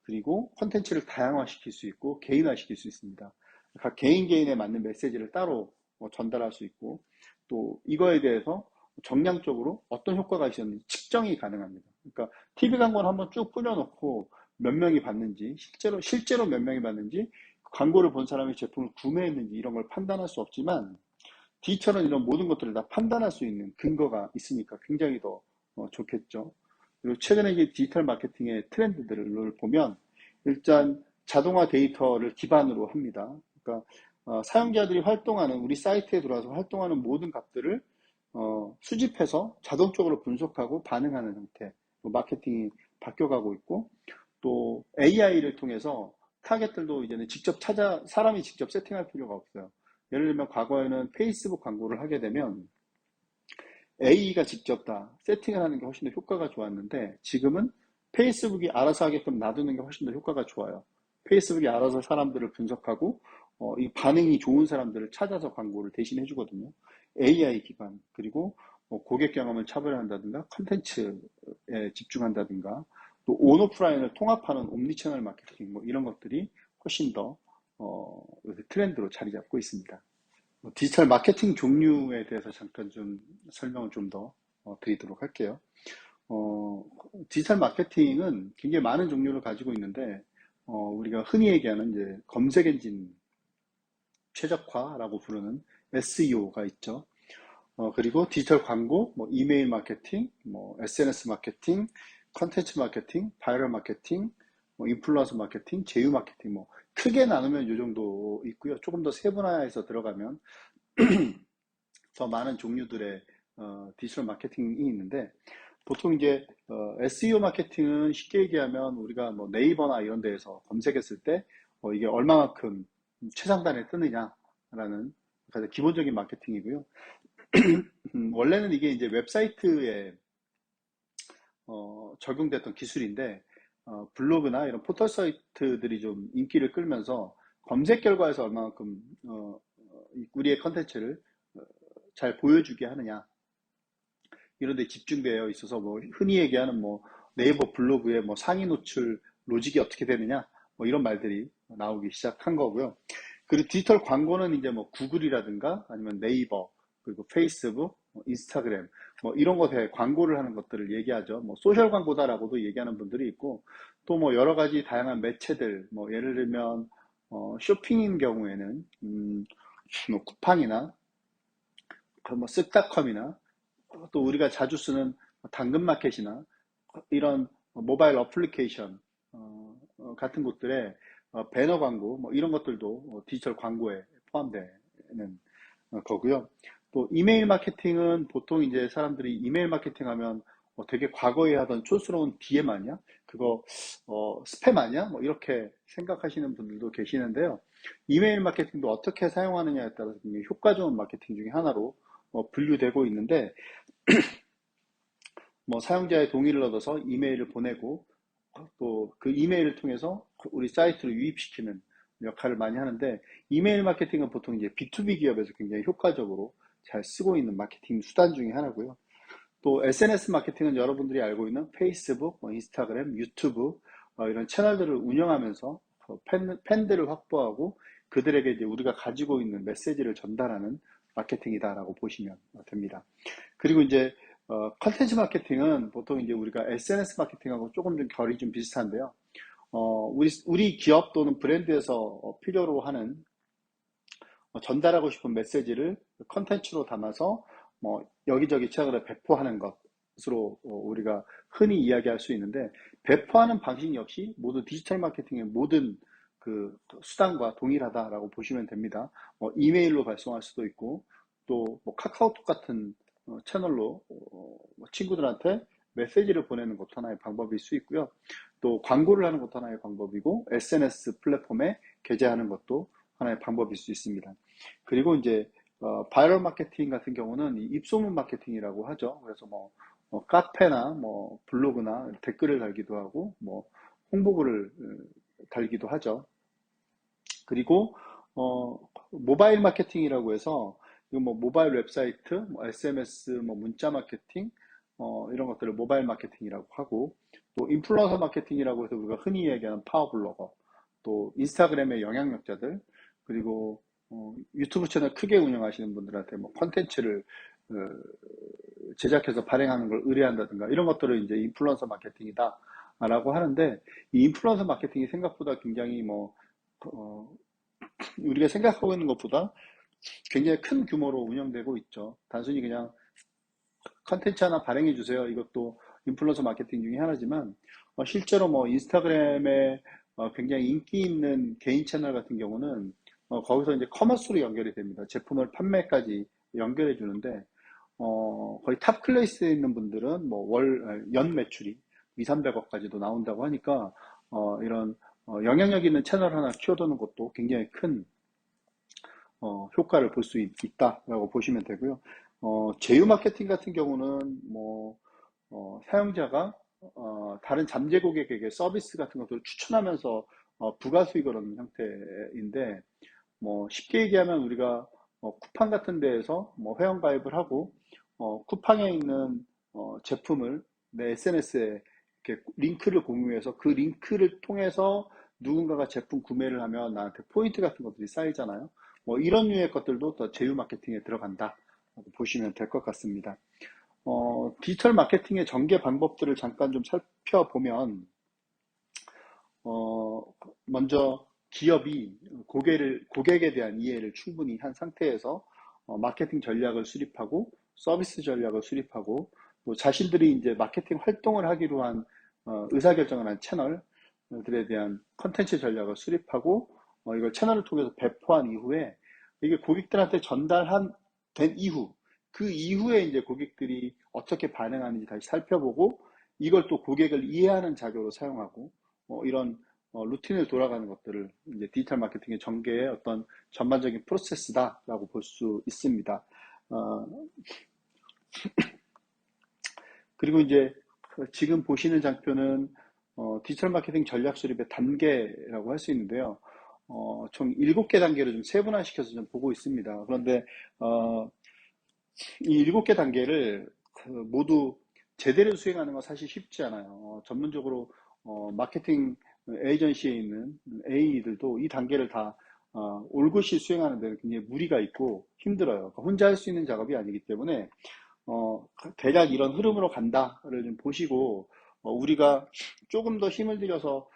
그리고 콘텐츠를 다양화시킬 수 있고 개인화시킬 수 있습니다. 각 개인에 맞는 메시지를 따로 전달할 수 있고 또 이거에 대해서 정량적으로 어떤 효과가 있었는지 측정이 가능합니다. 그러니까 TV 광고는 한번 쭉 뿌려놓고 몇 명이 봤는지 실제로 몇 명이 봤는지 광고를 본 사람이 제품을 구매했는지 이런 걸 판단할 수 없지만 디지털은 이런 모든 것들을 다 판단할 수 있는 근거가 있으니까 굉장히 더 좋겠죠. 그리고 최근에 이제 디지털 마케팅의 트렌드들을 보면 일단 자동화 데이터를 기반으로 합니다. 그러니까 사용자들이 활동하는 우리 사이트에 들어와서 활동하는 모든 값들을 수집해서 자동적으로 분석하고 반응하는 형태 마케팅이 바뀌어가고 있고 또 AI를 통해서 타겟들도 이제는 사람이 직접 세팅할 필요가 없어요. 예를 들면 과거에는 페이스북 광고를 하게 되면 AI가 직접 다 세팅을 하는 게 훨씬 더 효과가 좋았는데 지금은 페이스북이 알아서 하게끔 놔두는 게 훨씬 더 효과가 좋아요. 페이스북이 알아서 사람들을 분석하고 이 반응이 좋은 사람들을 찾아서 광고를 대신 해주거든요. AI 기반 그리고 고객 경험을 차별한다든가 컨텐츠에 집중한다든가 또 온오프라인을 통합하는 옴니채널 마케팅 뭐 이런 것들이 훨씬 더 요새 트렌드로 자리 잡고 있습니다. 디지털 마케팅 종류에 대해서 잠깐 좀 설명을 좀 더 드리도록 할게요. 디지털 마케팅은 굉장히 많은 종류를 가지고 있는데, 우리가 흔히 얘기하는 이제 검색 엔진 최적화라고 부르는 SEO가 있죠. 그리고 디지털 광고, 뭐 이메일 마케팅, 뭐 SNS 마케팅, 컨텐츠 마케팅, 바이럴 마케팅, 뭐 인플루언서 마케팅, 제휴 마케팅, 뭐 크게 나누면 이 정도 있고요. 조금 더 세분화해서 들어가면 더 많은 종류들의 디지털 마케팅이 있는데 보통 이제 SEO 마케팅은 쉽게 얘기하면 우리가 뭐 네이버나 이런 데에서 검색했을 때 이게 얼마만큼 최상단에 뜨느냐라는 가장 기본적인 마케팅이고요. 원래는 이게 이제 웹사이트에 적용됐던 기술인데 블로그나 이런 포털 사이트들이 좀 인기를 끌면서 검색 결과에서 얼마만큼 우리의 컨텐츠를 잘 보여주게 하느냐 이런 데 집중되어 있어서 뭐 흔히 얘기하는 뭐 네이버 블로그의 뭐 상위 노출 로직이 어떻게 되느냐 뭐 이런 말들이 나오기 시작한 거고요. 그리고 디지털 광고는 이제 뭐 구글이라든가 아니면 네이버 그리고 페이스북, 인스타그램 뭐 이런 것에 광고를 하는 것들을 얘기하죠. 뭐 소셜 광고다라고도 얘기하는 분들이 있고 또 뭐 여러 가지 다양한 매체들 뭐 예를 들면 쇼핑인 경우에는 뭐 쿠팡이나 뭐 쓱닷컴이나 또 우리가 자주 쓰는 당근마켓이나 이런 모바일 어플리케이션 같은 곳들의 배너 광고 뭐 이런 것들도 디지털 광고에 포함되는 거고요. 또 이메일 마케팅은 보통 이제 사람들이 이메일 마케팅 하면 되게 과거에 하던 촌스러운 DM 아니야? 그거 스팸 아니야? 뭐 이렇게 생각하시는 분들도 계시는데요. 이메일 마케팅도 어떻게 사용하느냐에 따라서 굉장히 효과 좋은 마케팅 중에 하나로 분류되고 있는데 뭐 사용자의 동의를 얻어서 이메일을 보내고 또 그 이메일을 통해서 우리 사이트로 유입시키는 역할을 많이 하는데 이메일 마케팅은 보통 이제 B2B 기업에서 굉장히 효과적으로 잘 쓰고 있는 마케팅 수단 중에 하나고요. 또 SNS 마케팅은 여러분들이 알고 있는 페이스북, 인스타그램, 유튜브 이런 채널들을 운영하면서 팬들을 확보하고 그들에게 이제 우리가 가지고 있는 메시지를 전달하는 마케팅이다라고 보시면 됩니다. 그리고 이제 컨텐츠 마케팅은 보통 이제 우리가 SNS 마케팅하고 조금 좀 결이 좀 비슷한데요. 우리 기업 또는 브랜드에서 필요로 하는 전달하고 싶은 메시지를 컨텐츠로 담아서 뭐 여기저기 책으로 배포하는 것으로 우리가 흔히 이야기할 수 있는데, 배포하는 방식 역시 모두 디지털 마케팅의 모든 그 수단과 동일하다라고 보시면 됩니다. 이메일로 발송할 수도 있고, 또 뭐 카카오톡 같은 채널로 뭐 친구들한테 메시지를 보내는 것도 하나의 방법일 수 있고요. 또 광고를 하는 것도 하나의 방법이고, SNS 플랫폼에 게재하는 것도 하나의 방법일 수 있습니다. 그리고 이제 바이럴 마케팅 같은 경우는 이 입소문 마케팅이라고 하죠. 그래서 카페나 뭐 블로그나 댓글을 달기도 하고, 뭐 홍보글을 달기도 하죠. 그리고 모바일 마케팅이라고 해서 이거 뭐 모바일 웹사이트, 뭐 SMS, 뭐 문자 마케팅, 이런 것들을 모바일 마케팅이라고 하고, 또 인플루언서 마케팅이라고 해서 우리가 흔히 얘기하는 파워블로거, 또 인스타그램의 영향력자들, 그리고 유튜브 채널 크게 운영하시는 분들한테 뭐 컨텐츠를 제작해서 발행하는 걸 의뢰한다든가, 이런 것들을 이제 인플루언서 마케팅이다라고 하는데, 이 인플루언서 마케팅이 생각보다 굉장히 우리가 생각하고 있는 것보다 굉장히 큰 규모로 운영되고 있죠. 단순히 그냥 컨텐츠 하나 발행해 주세요, 이것도 인플루언서 마케팅 중에 하나지만, 실제로 뭐 인스타그램에 굉장히 인기 있는 개인 채널 같은 경우는 거기서 이제 커머스로 연결이 됩니다. 제품을 판매까지 연결해 주는데, 거의 탑 클래스에 있는 분들은 뭐 연 매출이 2, 300억까지도 나온다고 하니까, 이런 영향력 있는 채널 하나 키워두는 것도 굉장히 큰 효과를 볼 수 있다라고 보시면 되고요. 제휴 마케팅 같은 경우는 사용자가 다른 잠재 고객에게 서비스 같은 것들을 추천하면서 부가 수익을 얻는 형태인데, 쉽게 얘기하면 우리가 쿠팡 같은 데에서 회원 가입을 하고 쿠팡에 있는 제품을 내 SNS에 이렇게 링크를 공유해서 그 링크를 통해서 누군가가 제품 구매를 하면 나한테 포인트 같은 것들이 쌓이잖아요. 이런 류의 것들도 더 제휴 마케팅에 들어간다 보시면 될 것 같습니다. 디지털 마케팅의 전개 방법들을 잠깐 좀 살펴보면, 먼저 기업이 고객에 대한 이해를 충분히 한 상태에서 마케팅 전략을 수립하고 서비스 전략을 수립하고, 또 자신들이 이제 마케팅 활동을 하기로 한 의사결정을 한 채널들에 대한 컨텐츠 전략을 수립하고, 이걸 채널을 통해서 배포한 이후에 이게 고객들한테 된 이후, 그 이후에 이제 고객들이 어떻게 반응하는지 다시 살펴보고, 이걸 또 고객을 이해하는 자료로 사용하고, 이런 루틴을 돌아가는 것들을 이제 디지털 마케팅의 전개의 어떤 전반적인 프로세스다라고 볼 수 있습니다. 그리고 이제 지금 보시는 장표는 디지털 마케팅 전략 수립의 단계라고 할 수 있는데요. 총 7개 단계를 좀 세분화시켜서 좀 보고 있습니다. 그런데 이 7개 단계를 모두 제대로 수행하는 건 사실 쉽지 않아요. 전문적으로 마케팅 에이전시에 있는 AE들도 이 단계를 다 올곧이 수행하는 데는 굉장히 무리가 있고 힘들어요. 그러니까 혼자 할 수 있는 작업이 아니기 때문에 대략 이런 흐름으로 간다를 좀 보시고, 우리가 조금 더 힘을 들여서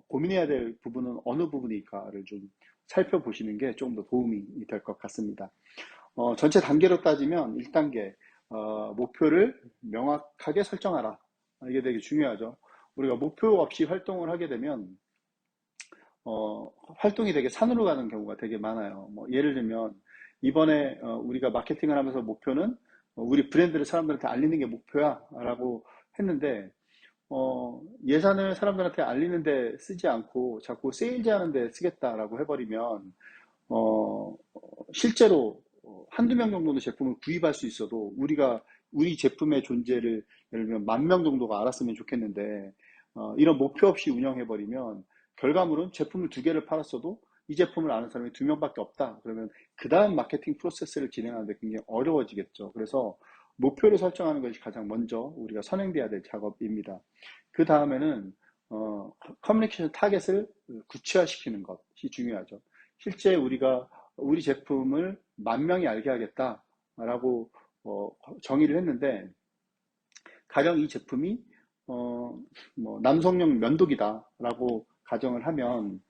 고민해야 될 부분은 어느 부분일까를 좀 살펴보시는 게 조금 더 도움이 될 것 같습니다. 전체 단계로 따지면 1단계, 목표를 명확하게 설정하라. 이게 되게 중요하죠. 우리가 목표 없이 활동을 하게 되면 활동이 되게 산으로 가는 경우가 되게 많아요. 예를 들면 이번에 우리가 마케팅을 하면서 목표는 우리 브랜드를 사람들한테 알리는 게 목표야 라고 했는데, 예산을 사람들한테 알리는데 쓰지 않고 자꾸 세일즈 하는데 쓰겠다라고 해버리면 실제로 한두 명 정도는 제품을 구입할 수 있어도 우리 제품의 존재를 예를 들면 10,000명 정도가 알았으면 좋겠는데, 이런 목표 없이 운영해버리면 결과물은 제품을 2개를 팔았어도 이 제품을 아는 사람이 2명밖에 없다. 그러면 그 다음 마케팅 프로세스를 진행하는데 굉장히 어려워지겠죠. 그래서 목표를 설정하는 것이 가장 먼저 우리가 선행돼야 될 작업입니다. 그 다음에는 커뮤니케이션 타겟을 구체화시키는 것이 중요하죠. 실제 우리가 우리 제품을 10,000명이 알게 하겠다라고 정의를 했는데, 가령 이 제품이 남성용 면도기다라고 가정을 하면,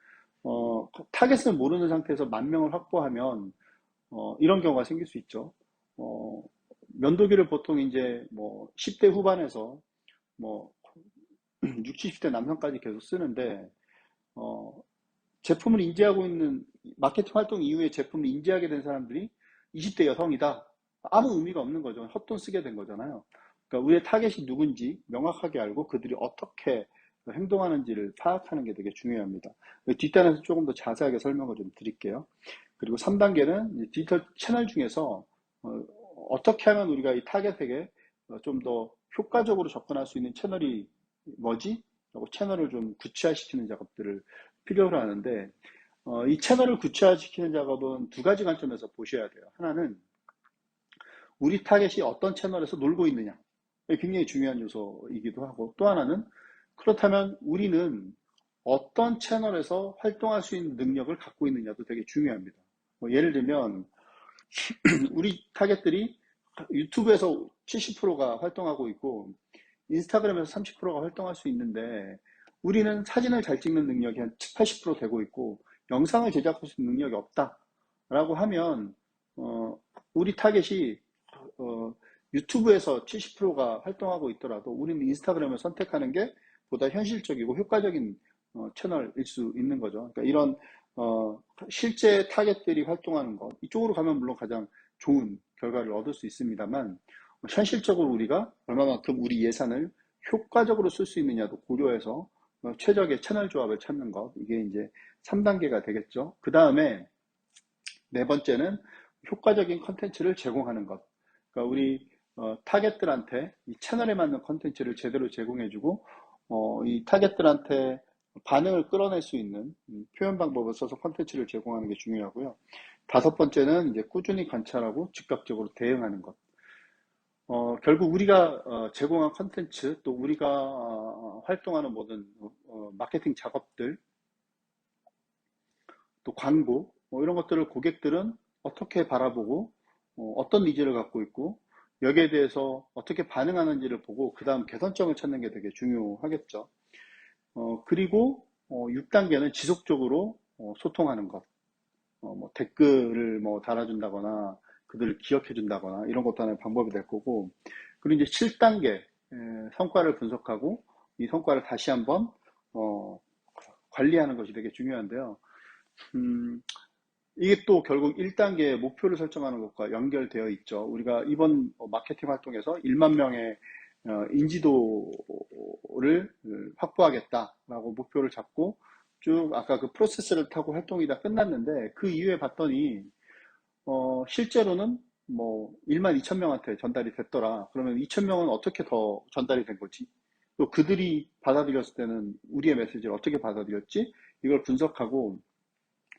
타겟을 모르는 상태에서 10,000명을 확보하면 이런 경우가 생길 수 있죠. 어, 면도기를 보통 이제 10대 후반에서 뭐 60, 70대 남성까지 계속 쓰는데, 어, 제품을 인지하고 있는 마케팅 활동 이후에 제품을 인지하게 된 사람들이 20대 여성이다. 아무 의미가 없는 거죠. 헛돈 쓰게 된 거잖아요. 그러니까 우리의 타겟이 누군지 명확하게 알고 그들이 어떻게 행동하는지를 파악하는 게 되게 중요합니다. 뒷단에서 조금 더 자세하게 설명을 좀 드릴게요. 그리고 3단계는 디지털 채널 중에서 어떻게 하면 우리가 이 타겟에게 좀 더 효과적으로 접근할 수 있는 채널이 뭐지? 라고 채널을 좀 구체화시키는 작업들을 필요로 하는데, 이 채널을 구체화시키는 작업은 두 가지 관점에서 보셔야 돼요. 하나는 우리 타겟이 어떤 채널에서 놀고 있느냐. 이게 굉장히 중요한 요소이기도 하고, 또 하나는 그렇다면 우리는 어떤 채널에서 활동할 수 있는 능력을 갖고 있느냐도 되게 중요합니다. 예를 들면 우리 타겟들이 유튜브에서 70%가 활동하고 있고 인스타그램에서 30%가 활동할 수 있는데, 우리는 사진을 잘 찍는 능력이 한 80% 되고 있고 영상을 제작할 수 있는 능력이 없다라고 하면, 우리 타겟이 유튜브에서 70%가 활동하고 있더라도 우리는 인스타그램을 선택하는 게 보다 현실적이고 효과적인 채널일 수 있는 거죠. 그러니까 이런 실제 타겟들이 활동하는 것, 이쪽으로 가면 물론 가장 좋은 결과를 얻을 수 있습니다만, 현실적으로 우리가 얼마만큼 우리 예산을 효과적으로 쓸 수 있느냐도 고려해서 최적의 채널 조합을 찾는 것, 이게 이제 3단계가 되겠죠. 그 다음에 네 번째는 효과적인 컨텐츠를 제공하는 것. 그러니까 우리 타겟들한테 이 채널에 맞는 컨텐츠를 제대로 제공해주고, 이 타겟들한테 반응을 끌어낼 수 있는 표현 방법을 써서 컨텐츠를 제공하는 게 중요하고요. 다섯 번째는 이제 꾸준히 관찰하고 즉각적으로 대응하는 것. 결국 우리가 제공한 컨텐츠, 또 우리가 활동하는 모든 마케팅 작업들, 또 광고, 이런 것들을 고객들은 어떻게 바라보고 어떤 니즈를 갖고 있고 여기에 대해서 어떻게 반응하는지를 보고 그 다음 개선점을 찾는 게 되게 중요하겠죠. 그리고 6단계는 지속적으로 소통하는 것. 뭐 댓글을 뭐 달아준다거나 그들을 기억해준다거나 이런 것도 하나의 방법이 될 거고, 그리고 이제 7단계 성과를 분석하고 이 성과를 다시 한번 관리하는 것이 되게 중요한데요. 음, 이게 또 결국 1단계 목표를 설정하는 것과 연결되어 있죠. 우리가 이번 마케팅 활동에서 1만 명의 인지도를 확보하겠다라고 목표를 잡고 쭉 아까 그 프로세스를 타고 활동이 다 끝났는데, 그 이후에 봤더니 실제로는 뭐 1만 2천 명한테 전달이 됐더라. 그러면 2천 명은 어떻게 더 전달이 된 거지? 또 그들이 받아들였을 때는 우리의 메시지를 어떻게 받아들였지? 이걸 분석하고,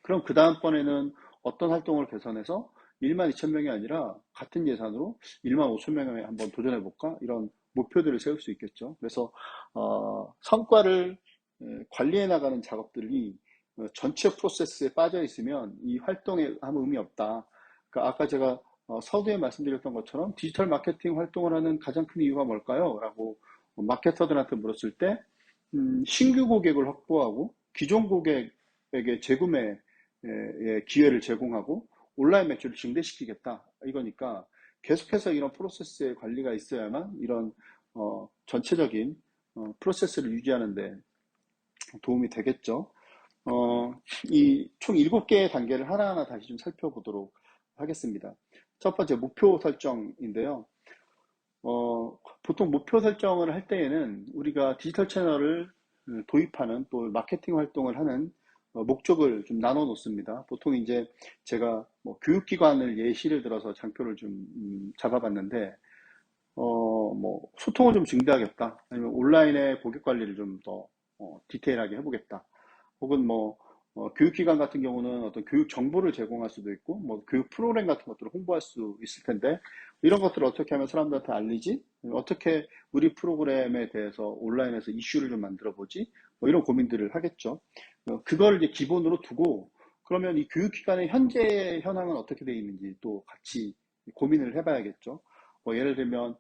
그럼 그 다음번에는 어떤 활동을 개선해서 1만 2천 명이 아니라 같은 예산으로 1만 5천 명에 한번 도전해 볼까? 이런 목표들을 세울 수 있겠죠. 그래서 성과를 관리해 나가는 작업들이 전체 프로세스에 빠져 있으면 이 활동에 아무 의미 없다. 그러니까 아까 제가 서두에 말씀드렸던 것처럼 디지털 마케팅 활동을 하는 가장 큰 이유가 뭘까요? 라고 마케터들한테 물었을 때, 신규 고객을 확보하고 기존 고객에게 재구매 기회를 제공하고 온라인 매출을 증대시키겠다. 이거니까 계속해서 이런 프로세스의 관리가 있어야만 이런 전체적인 프로세스를 유지하는데 도움이 되겠죠. 이 총 7개의 단계를 하나하나 다시 좀 살펴보도록 하겠습니다. 첫 번째, 목표 설정인데요. 보통 목표 설정을 할 때에는 우리가 디지털 채널을 도입하는 또 마케팅 활동을 하는 목적을 좀 나눠 놓습니다. 보통 이제 제가 뭐 교육기관을 예시를 들어서 장표를 좀 잡아봤는데, 뭐 소통을 좀 증대하겠다. 아니면 온라인의 고객 관리를 좀 더 디테일하게 해보겠다. 혹은 뭐 교육기관 같은 경우는 어떤 교육 정보를 제공할 수도 있고, 뭐 교육 프로그램 같은 것들을 홍보할 수 있을 텐데, 이런 것들을 어떻게 하면 사람들한테 알리지? 어떻게 우리 프로그램에 대해서 온라인에서 이슈를 좀 만들어 보지? 뭐 이런 고민들을 하겠죠. 그걸 이제 기본으로 두고, 그러면 이 교육기관의 현재 현황은 어떻게 돼 있는지 또 같이 고민을 해봐야겠죠. 뭐 예를 들면,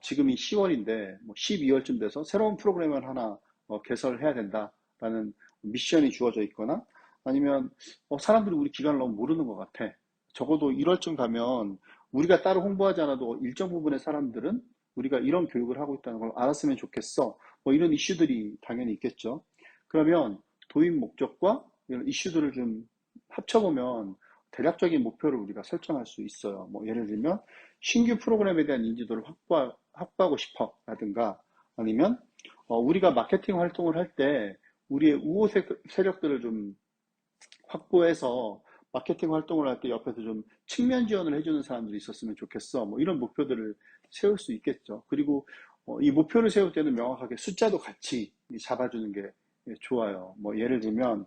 지금이 10월인데, 뭐 12월쯤 돼서 새로운 프로그램을 하나 개설해야 된다라는 미션이 주어져 있거나 아니면 사람들이 우리 기관을 너무 모르는 것 같아. 적어도 1월쯤 가면 우리가 따로 홍보하지 않아도 일정 부분의 사람들은 우리가 이런 교육을 하고 있다는 걸 알았으면 좋겠어. 뭐 이런 이슈들이 당연히 있겠죠. 그러면 도입 목적과 이런 이슈들을 좀 합쳐보면 대략적인 목표를 우리가 설정할 수 있어요. 뭐 예를 들면 신규 프로그램에 대한 인지도를 확보하고 싶어 라든가 아니면 우리가 마케팅 활동을 할때 우리의 우호 세력들을 좀 확보해서 마케팅 활동을 할 때 옆에서 좀 측면 지원을 해주는 사람들이 있었으면 좋겠어. 뭐 이런 목표들을 세울 수 있겠죠. 그리고 이 목표를 세울 때는 명확하게 숫자도 같이 잡아주는 게 좋아요. 뭐 예를 들면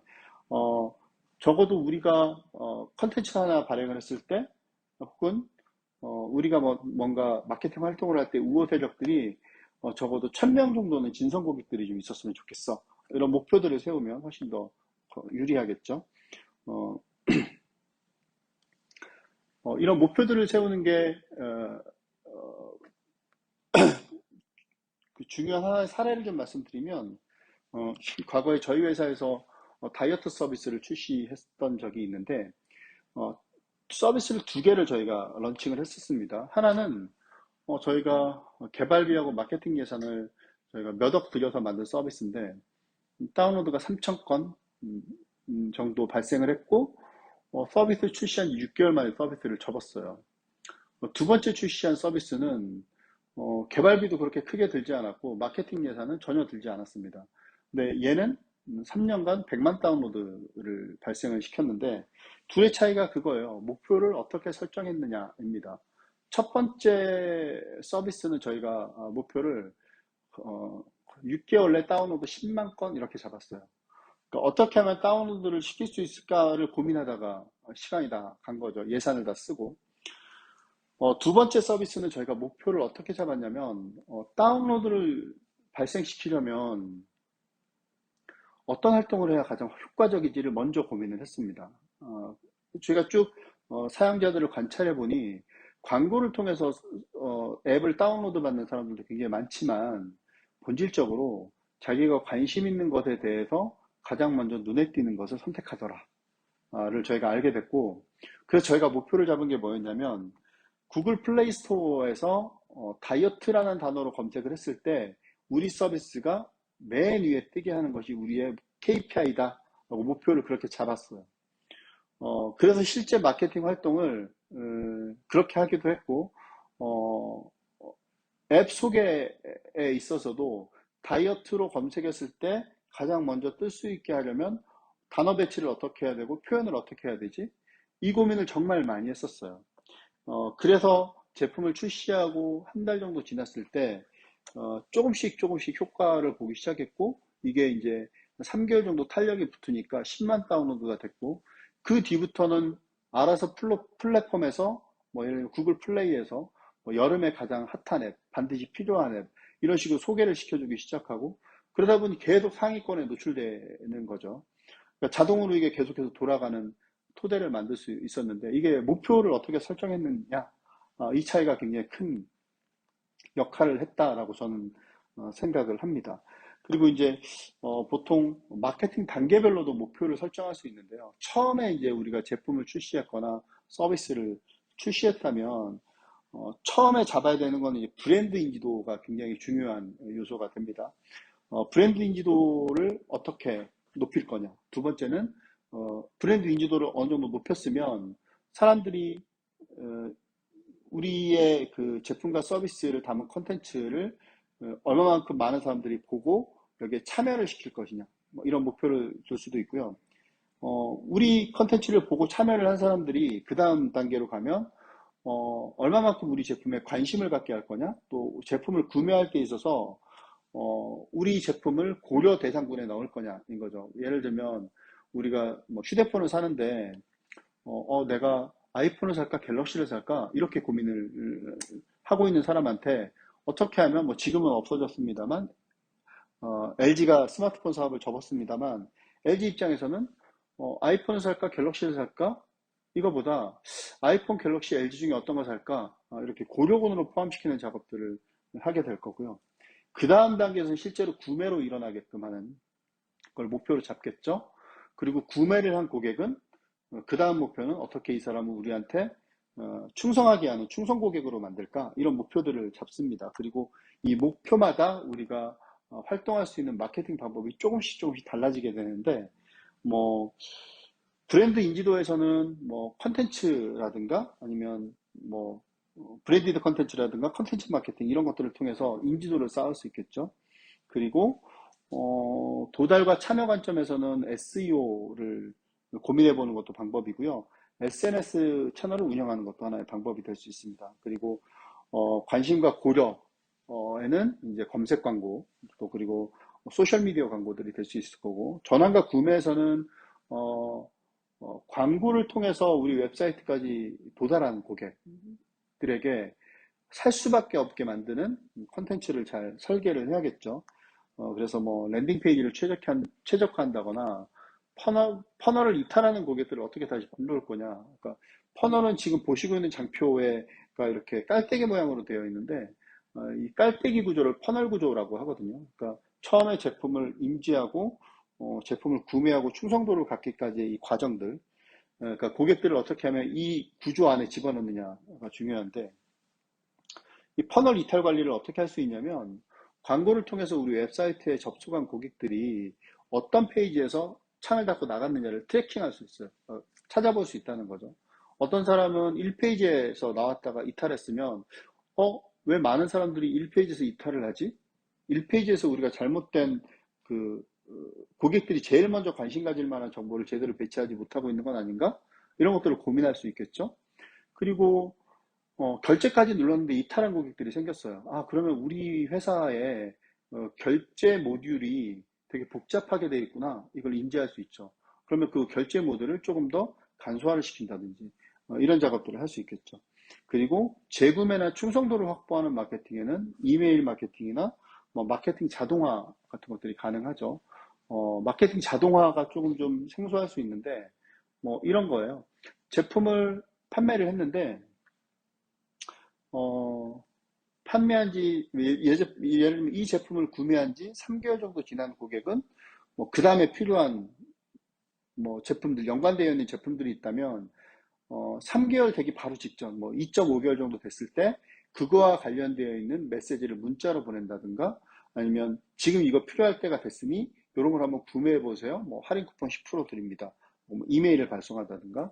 적어도 우리가 컨텐츠 하나 발행을 했을 때 혹은 우리가 뭔가 마케팅 활동을 할 때 우호 세력들이 적어도 1000명 정도는 진성 고객들이 좀 있었으면 좋겠어. 이런 목표들을 세우면 훨씬 더 유리하겠죠. 어, 이런 목표들을 세우는 게 그 중요한 하나의 사례를 좀 말씀드리면 과거에 저희 회사에서 다이어트 서비스를 출시했던 적이 있는데 서비스를 두 개를 저희가 런칭을 했었습니다. 하나는 저희가 개발비하고 마케팅 예산을 저희가 몇 억 들여서 만든 서비스인데 다운로드가 3,000건 정도 발생을 했고 서비스 출시한 6개월 만에 서비스를 접었어요. 두 번째 출시한 서비스는 개발비도 그렇게 크게 들지 않았고 마케팅 예산은 전혀 들지 않았습니다. 근데 얘는 3년간 100만 다운로드를 발생을 시켰는데 둘의 차이가 그거예요. 목표를 어떻게 설정했느냐입니다. 첫 번째 서비스는 저희가 목표를 6개월 내 다운로드 10만 건 이렇게 잡았어요. 그러니까 어떻게 하면 다운로드를 시킬 수 있을까를 고민하다가 시간이 다 간 거죠. 예산을 다 쓰고. 두 번째 서비스는 저희가 목표를 어떻게 잡았냐면, 다운로드를 발생시키려면 어떤 활동을 해야 가장 효과적인지를 먼저 고민을 했습니다. 저희가 쭉 사용자들을 관찰해 보니 광고를 통해서 앱을 다운로드 받는 사람들도 굉장히 많지만 본질적으로 자기가 관심 있는 것에 대해서 가장 먼저 눈에 띄는 것을 선택하더라를 저희가 알게 됐고 그래서 저희가 목표를 잡은 게 뭐였냐면 구글 플레이 스토어에서 다이어트라는 단어로 검색을 했을 때 우리 서비스가 맨 위에 뜨게 하는 것이 우리의 KPI다 라고 목표를 그렇게 잡았어요. 그래서 실제 마케팅 활동을 그렇게 하기도 했고 앱 소개에 있어서도 다이어트로 검색했을 때 가장 먼저 뜰 수 있게 하려면 단어 배치를 어떻게 해야 되고 표현을 어떻게 해야 되지? 이 고민을 정말 많이 했었어요. 그래서 제품을 출시하고 한 달 정도 지났을 때 조금씩 효과를 보기 시작했고 이게 이제 3개월 정도 탄력이 붙으니까 10만 다운로드가 됐고 그 뒤부터는 알아서 플랫폼에서 뭐 예를 들면 구글 플레이에서 뭐 여름에 가장 핫한 앱, 반드시 필요한 앱 이런 식으로 소개를 시켜주기 시작하고 그러다 보니 계속 상위권에 노출되는 거죠. 그러니까 자동으로 이게 계속해서 돌아가는 토대를 만들 수 있었는데 이게 목표를 어떻게 설정했느냐 이 차이가 굉장히 큰 역할을 했다라고 저는 생각을 합니다. 그리고 이제 보통 마케팅 단계별로도 목표를 설정할 수 있는데요. 처음에 이제 우리가 제품을 출시했거나 서비스를 출시했다면 처음에 잡아야 되는 거는 이제 브랜드 인지도가 굉장히 중요한 요소가 됩니다. 브랜드 인지도를 어떻게 높일 거냐. 두 번째는 브랜드 인지도를 어느 정도 높였으면 사람들이 우리의 그 제품과 서비스를 담은 컨텐츠를 얼마만큼 많은 사람들이 보고 여기에 참여를 시킬 것이냐 뭐 이런 목표를 둘 수도 있고요. 우리 컨텐츠를 보고 참여를 한 사람들이 그 다음 단계로 가면 얼마만큼 우리 제품에 관심을 갖게 할 거냐 또 제품을 구매할 때 있어서 우리 제품을 고려 대상군에 넣을 거냐인 거죠. 예를 들면 우리가 뭐 휴대폰을 사는데 내가 아이폰을 살까 갤럭시를 살까 이렇게 고민을 하고 있는 사람한테 어떻게 하면 뭐 지금은 없어졌습니다만 LG가 스마트폰 사업을 접었습니다만 LG 입장에서는 아이폰을 살까 갤럭시를 살까 이거보다 아이폰, 갤럭시, LG 중에 어떤 걸 살까 이렇게 고려군으로 포함시키는 작업들을 하게 될 거고요. 그 다음 단계에서는 실제로 구매로 일어나게끔 하는 걸 목표로 잡겠죠. 그리고 구매를 한 고객은 그 다음 목표는 어떻게 이 사람을 우리한테 충성하게 하는 충성 고객으로 만들까 이런 목표들을 잡습니다. 그리고 이 목표마다 우리가 활동할 수 있는 마케팅 방법이 조금씩 조금씩 달라지게 되는데 뭐 브랜드 인지도에서는 뭐 컨텐츠라든가 아니면 뭐 브랜디드 컨텐츠라든가 컨텐츠 마케팅 이런 것들을 통해서 인지도를 쌓을 수 있겠죠. 그리고 도달과 참여 관점에서는 SEO를 고민해 보는 것도 방법이고요. SNS 채널을 운영하는 것도 하나의 방법이 될 수 있습니다. 그리고 관심과 고려에는 이제 검색 광고 또 그리고 소셜 미디어 광고들이 될 수 있을 거고 전환과 구매에서는 광고를 통해서 우리 웹사이트까지 도달하는 고객들에게 살 수밖에 없게 만드는 컨텐츠를 잘 설계를 해야겠죠. 그래서 뭐 랜딩 페이지를 최적화한다거나 퍼널을 이탈하는 고객들을 어떻게 다시 불러올 거냐. 그러니까 퍼널은 지금 보시고 있는 장표가 이렇게 깔때기 모양으로 되어 있는데 이 깔때기 구조를 퍼널 구조라고 하거든요. 그러니까 처음에 제품을 인지하고 제품을 구매하고 충성도를 갖기까지의 이 과정들, 그러니까 고객들을 어떻게 하면 이 구조 안에 집어넣느냐가 중요한데 이 퍼널 이탈 관리를 어떻게 할 수 있냐면 광고를 통해서 우리 웹사이트에 접속한 고객들이 어떤 페이지에서 창을 닫고 나갔느냐를 트래킹할 수 있어요. 찾아볼 수 있다는 거죠. 어떤 사람은 1페이지에서 나왔다가 이탈했으면 왜 많은 사람들이 1페이지에서 이탈을 하지? 1페이지에서 우리가 잘못된 그 고객들이 제일 먼저 관심 가질 만한 정보를 제대로 배치하지 못하고 있는 건 아닌가? 이런 것들을 고민할 수 있겠죠. 그리고 결제까지 눌렀는데 이탈한 고객들이 생겼어요. 그러면 우리 회사에 결제 모듈이 되게 복잡하게 되어 있구나. 이걸 인지할 수 있죠. 그러면 그 결제 모듈을 조금 더 간소화를 시킨다든지 이런 작업들을 할 수 있겠죠. 그리고 재구매나 충성도를 확보하는 마케팅에는 이메일 마케팅이나 뭐 마케팅 자동화 같은 것들이 가능하죠. 마케팅 자동화가 조금 좀 생소할 수 있는데 뭐 이런 거예요. 제품을 판매를 했는데 판매한 지, 예를 들면 이 제품을 구매한 지 3개월 정도 지난 고객은 뭐 그 다음에 필요한 뭐 제품들, 연관되어 있는 제품들이 있다면 3개월 되기 바로 직전, 뭐 2.5개월 정도 됐을 때 그거와 관련되어 있는 메시지를 문자로 보낸다든가 아니면 지금 이거 필요할 때가 됐으니 이런 걸 한번 구매해 보세요. 뭐 할인 쿠폰 10% 드립니다. 뭐 이메일을 발송하다든가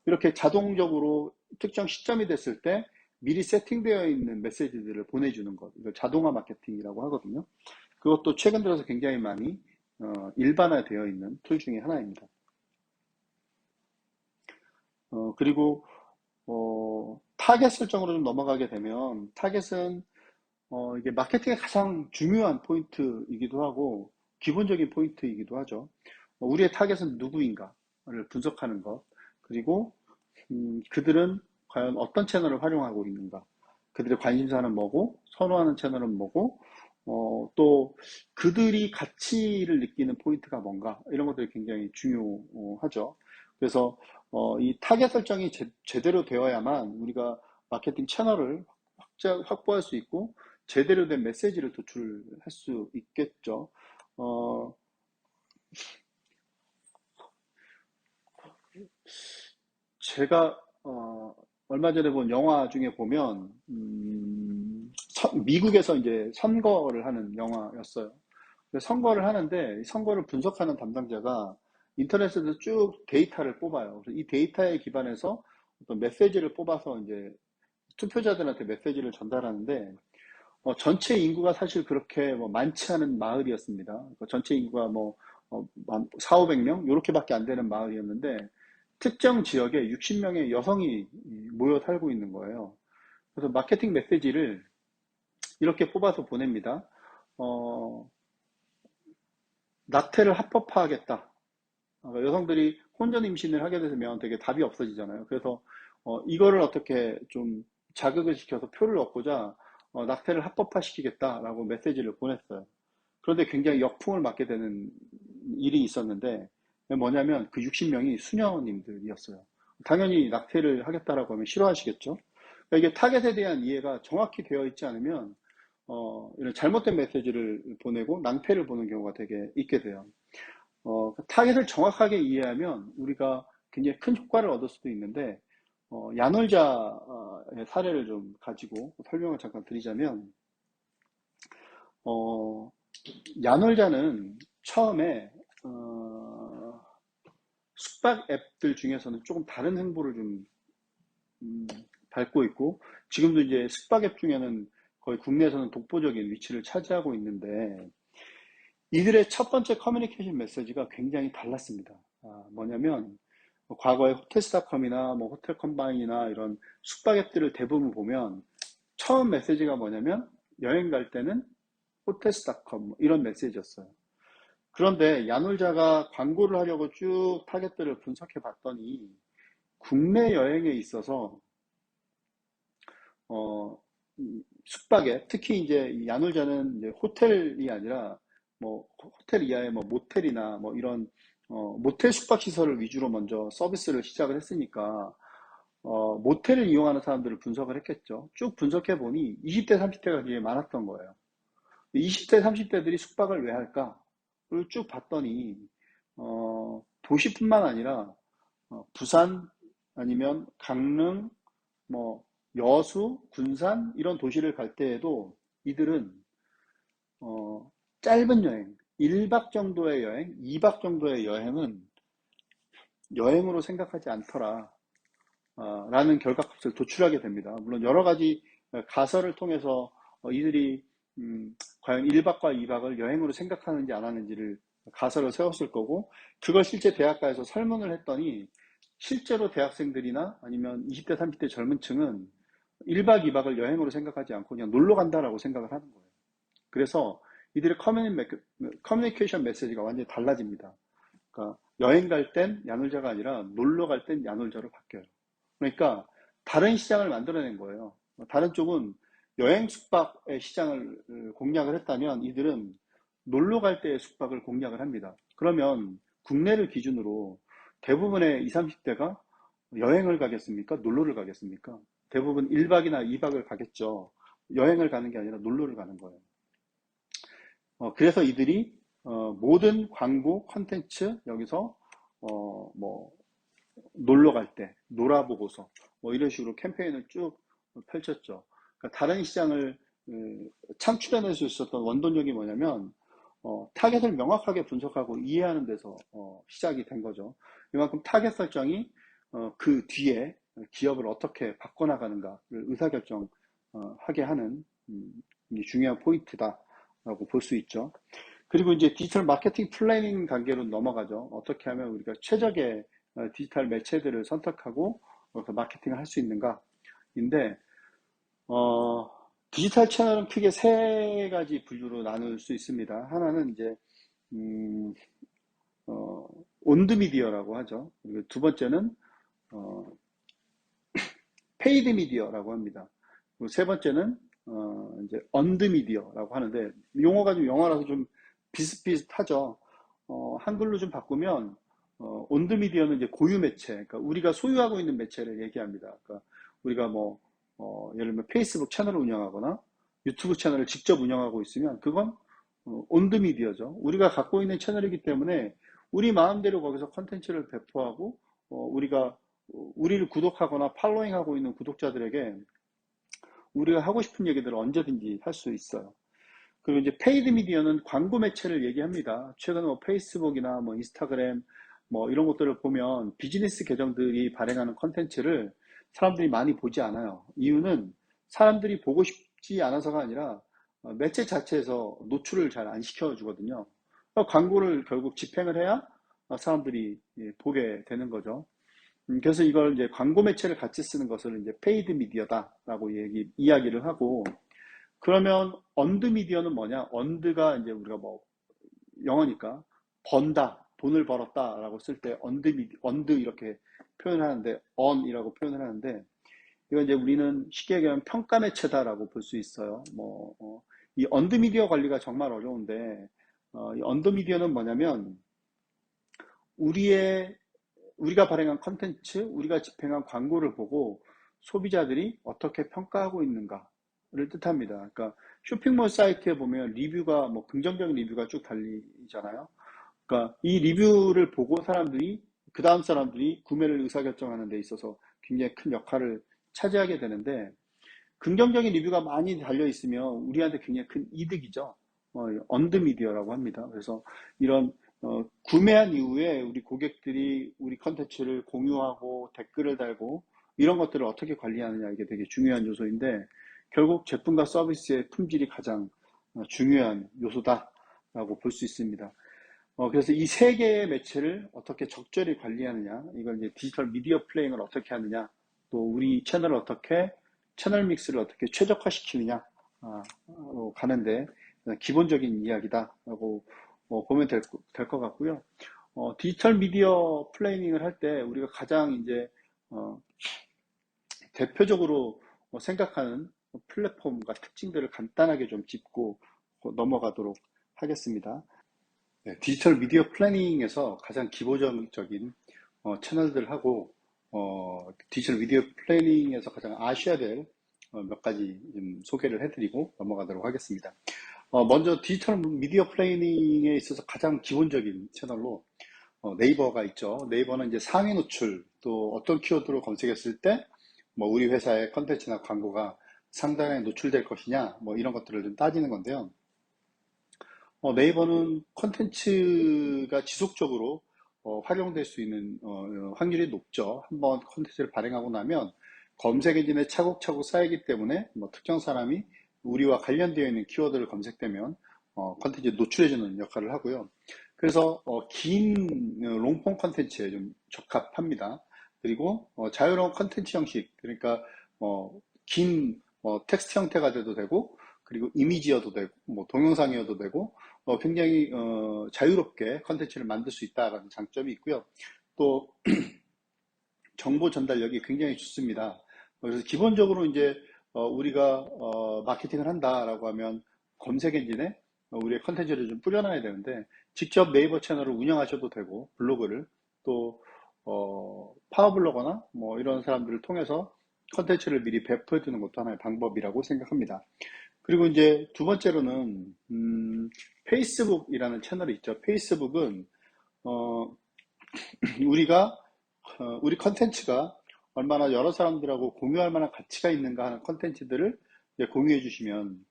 이렇게 자동적으로 특정 시점이 됐을 때 미리 세팅되어 있는 메시지들을 보내주는 것, 이걸 자동화 마케팅이라고 하거든요. 그것도 최근 들어서 굉장히 많이 일반화되어 있는 툴 중에 하나입니다. 그리고 타겟 설정으로 좀 넘어가게 되면 타겟은 이게 마케팅의 가장 중요한 포인트이기도 하고 기본적인 포인트이기도 하죠. 우리의 타겟은 누구인가를 분석하는 것, 그리고 그들은 과연 어떤 채널을 활용하고 있는가, 그들의 관심사는 뭐고 선호하는 채널은 뭐고 또 그들이 가치를 느끼는 포인트가 뭔가 이런 것들이 굉장히 중요하죠. 그래서 이 타겟 설정이 제대로 되어야만 우리가 마케팅 채널을 확보할 수 있고 제대로 된 메시지를 도출할 수 있겠죠. 제가 얼마 전에 본 영화 중에 보면 미국에서 이제 선거를 하는 영화였어요. 선거를 하는데 선거를 분석하는 담당자가 인터넷에서 쭉 데이터를 뽑아요. 그래서 이 데이터에 기반해서 어떤 메시지를 뽑아서 이제 투표자들한테 메시지를 전달하는데 전체 인구가 사실 그렇게 뭐 많지 않은 마을이었습니다. 전체 인구가 뭐 4, 500명 이렇게밖에 안 되는 마을이었는데 특정 지역에 60명의 여성이 모여 살고 있는 거예요. 그래서 마케팅 메시지를 이렇게 뽑아서 보냅니다. 낙태를 합법화하겠다. 여성들이 혼전 임신을 하게 되면 되게 답이 없어지잖아요. 그래서 이거를 어떻게 좀 자극을 시켜서 표를 얻고자 낙태를 합법화시키겠다라고 메시지를 보냈어요. 그런데 굉장히 역풍을 맞게 되는 일이 있었는데 뭐냐면 그 60명이 수녀님들이었어요. 당연히 낙태를 하겠다라고 하면 싫어하시겠죠. 그러니까 이게 타겟에 대한 이해가 정확히 되어 있지 않으면 이런 잘못된 메시지를 보내고 낭패를 보는 경우가 되게 있게 돼요. 타겟을 정확하게 이해하면 우리가 굉장히 큰 효과를 얻을 수도 있는데 야놀자의 사례를 좀 가지고 설명을 잠깐 드리자면 어, 야놀자는 처음에 숙박 앱들 중에서는 조금 다른 행보를 좀 음, 밟고 있고 지금도 이제 숙박 앱 중에는 거의 국내에서는 독보적인 위치를 차지하고 있는데 이들의 첫 번째 커뮤니케이션 메시지가 굉장히 달랐습니다. 뭐냐면 과거에 호텔스닷컴이나 뭐 호텔 컴바인이나 이런 숙박 앱들을 대부분 보면 처음 메시지가 뭐냐면 여행 갈 때는 호텔스닷컴 이런 메시지였어요. 그런데 야놀자가 광고를 하려고 쭉 타겟들을 분석해 봤더니 국내 여행에 있어서 어, 숙박에 특히 이제 이 야놀자는 이제 호텔이 아니라 뭐 호텔 이하의 뭐 모텔이나 뭐 이런 모텔 숙박 시설을 위주로 먼저 서비스를 시작을 했으니까 모텔을 이용하는 사람들을 분석을 했겠죠. 쭉 분석해 보니 20대, 30대가 되게 많았던 거예요. 20대, 30대들이 숙박을 왜 할까? 그걸 쭉 봤더니 도시뿐만 아니라 부산 아니면 강릉, 뭐 여수, 군산 이런 도시를 갈 때에도 이들은 짧은 여행, 1박 정도의 여행, 2박 정도의 여행은 여행으로 생각하지 않더라. 라는 결과값을 도출하게 됩니다. 물론 여러 가지 가설을 통해서 이들이 과연 1박과 2박을 여행으로 생각하는지 안 하는지를 가설을 세웠을 거고 그걸 실제 대학가에서 설문을 했더니 실제로 대학생들이나 아니면 20대, 30대 젊은 층은 1박, 2박을 여행으로 생각하지 않고 그냥 놀러 간다라고 생각을 하는 거예요. 그래서 이들의 커뮤니케이션 메시지가 완전히 달라집니다. 그러니까 여행 갈 땐 야놀자가 아니라 놀러 갈 땐 야놀자로 바뀌어요. 그러니까 다른 시장을 만들어낸 거예요. 다른 쪽은 여행 숙박의 시장을 공략을 했다면 이들은 놀러 갈 때의 숙박을 공략을 합니다. 그러면 국내를 기준으로 대부분의 20, 30대가 여행을 가겠습니까? 놀러를 가겠습니까? 대부분 1박이나 2박을 가겠죠. 여행을 가는 게 아니라 놀러를 가는 거예요. 그래서 이들이 모든 광고 컨텐츠 여기서 뭐 놀러 갈 때, 놀아보고서, 뭐 이런 식으로 캠페인을 쭉 펼쳤죠. 그러니까 다른 시장을 창출해낼 수 있었던 원동력이 뭐냐면, 타겟을 명확하게 분석하고 이해하는 데서 시작이 된 거죠. 이만큼 타겟 설정이 그 뒤에 기업을 어떻게 바꿔나가는가를 의사결정하게 하는 중요한 포인트다라고 볼 수 있죠. 그리고 이제 디지털 마케팅 플래닝 단계로 넘어가죠. 어떻게 하면 우리가 최적의 디지털 매체들을 선택하고 그 마케팅을 할 수 있는가인데 디지털 채널은 크게 세 가지 분류로 나눌 수 있습니다. 하나는 이제 음, 온드 미디어라고 하죠. 그리고 두 번째는 페이드 미디어라고 합니다. 그리고 세 번째는 이제 언드 미디어라고 하는데 용어가 좀 영어라서 좀 비슷비슷하죠. 한글로 좀 바꾸면 온드 미디어는 이제 고유 매체, 그러니까 우리가 소유하고 있는 매체를 얘기합니다. 그러니까 우리가 뭐 예를 들면 페이스북 채널을 운영하거나 유튜브 채널을 직접 운영하고 있으면 그건 온드 미디어죠. 우리가 갖고 있는 채널이기 때문에 우리 마음대로 거기서 컨텐츠를 배포하고 우리가 우리를 구독하거나 팔로잉하고 있는 구독자들에게 우리가 하고 싶은 얘기들을 언제든지 할 수 있어요. 그리고 이제 페이드 미디어는 광고 매체를 얘기합니다. 최근에 뭐 페이스북이나 뭐 인스타그램 뭐 이런 것들을 보면 비즈니스 계정들이 발행하는 컨텐츠를 사람들이 많이 보지 않아요. 이유는 사람들이 보고 싶지 않아서가 아니라 매체 자체에서 노출을 잘 안 시켜주거든요. 광고를 결국 집행을 해야 사람들이 보게 되는 거죠. 그래서 이걸 이제 광고 매체를 같이 쓰는 것을 이제 페이드 미디어다라고 이야기를 하고 그러면 언드 미디어는 뭐냐? 언드가 이제 우리가 뭐 영어니까 번다, 돈을 벌었다라고 쓸 때 언드 이렇게 표현하는데 on이라고 표현을 하는데 이건 이제 우리는 쉽게 얘기하면 평가 매체다라고 볼 수 있어요. 이 언드 미디어 관리가 정말 어려운데 이 언드 미디어는 뭐냐면 우리가 발행한 컨텐츠, 우리가 집행한 광고를 보고 소비자들이 어떻게 평가하고 있는가를 뜻합니다. 그러니까 쇼핑몰 사이트에 보면 리뷰가 뭐 긍정적인 리뷰가 쭉 달리잖아요. 그러니까 이 리뷰를 보고 그 다음 사람들이 구매를 의사결정하는 데 있어서 굉장히 큰 역할을 차지하게 되는데 긍정적인 리뷰가 많이 달려 있으면 우리한테 굉장히 큰 이득이죠. 언드 미디어라고 합니다. 그래서 이런 구매한 이후에 우리 고객들이 우리 컨텐츠를 공유하고 댓글을 달고 이런 것들을 어떻게 관리하느냐 이게 되게 중요한 요소인데 결국 제품과 서비스의 품질이 가장 중요한 요소다라고 볼 수 있습니다. 그래서 이 세 개의 매체를 어떻게 적절히 관리하느냐, 이걸 이제 디지털 미디어 플레잉을 어떻게 하느냐, 또 우리 채널 믹스를 어떻게 최적화시키느냐, 가는데 기본적인 이야기다라고 보면 될 것 같고요. 디지털 미디어 플레이닝을 할 때 우리가 가장 이제 대표적으로 생각하는 플랫폼과 특징들을 간단하게 좀 짚고 넘어가도록 하겠습니다. 네, 디지털 미디어 플래닝에서 가장 기본적인 채널들하고 디지털 미디어 플래닝에서 가장 아셔야 될 몇 가지 좀 소개를 해드리고 넘어가도록 하겠습니다. 먼저 디지털 미디어 플래닝에 있어서 가장 기본적인 채널로 네이버가 있죠. 네이버는 이제 상위 노출 또 어떤 키워드로 검색했을 때 뭐 우리 회사의 컨텐츠나 광고가 상당히 노출될 것이냐 뭐 이런 것들을 좀 따지는 건데요. 네이버는 컨텐츠가 지속적으로 활용될 수 있는 확률이 높죠. 한번 컨텐츠를 발행하고 나면 검색 엔진에 차곡차곡 쌓이기 때문에 뭐 특정 사람이 우리와 관련되어 있는 키워드를 검색되면 컨텐츠에 노출해주는 역할을 하고요. 그래서 긴 롱폼 컨텐츠에 좀 적합합니다. 그리고 자유로운 컨텐츠 형식, 그러니까 긴 텍스트 형태가 돼도 되고 그리고 이미지여도 되고 뭐 동영상이어도 되고 굉장히 자유롭게 컨텐츠를 만들 수 있다는 장점이 있고요. 또 정보 전달력이 굉장히 좋습니다. 그래서 기본적으로 이제 우리가 마케팅을 한다라고 하면 검색 엔진에 우리의 컨텐츠를 좀 뿌려놔야 되는데 직접 네이버 채널을 운영하셔도 되고 블로그를 또 파워블로거나 뭐 이런 사람들을 통해서 컨텐츠를 미리 배포해 두는 것도 하나의 방법이라고 생각합니다. 그리고 이제 두 번째로는 페이스북이라는 채널이 있죠. 페이스북은 어, 우리 컨텐츠가 얼마나 여러 사람들하고 공유할 만한 가치가 있는가 하는 컨텐츠들을 공유해 주시면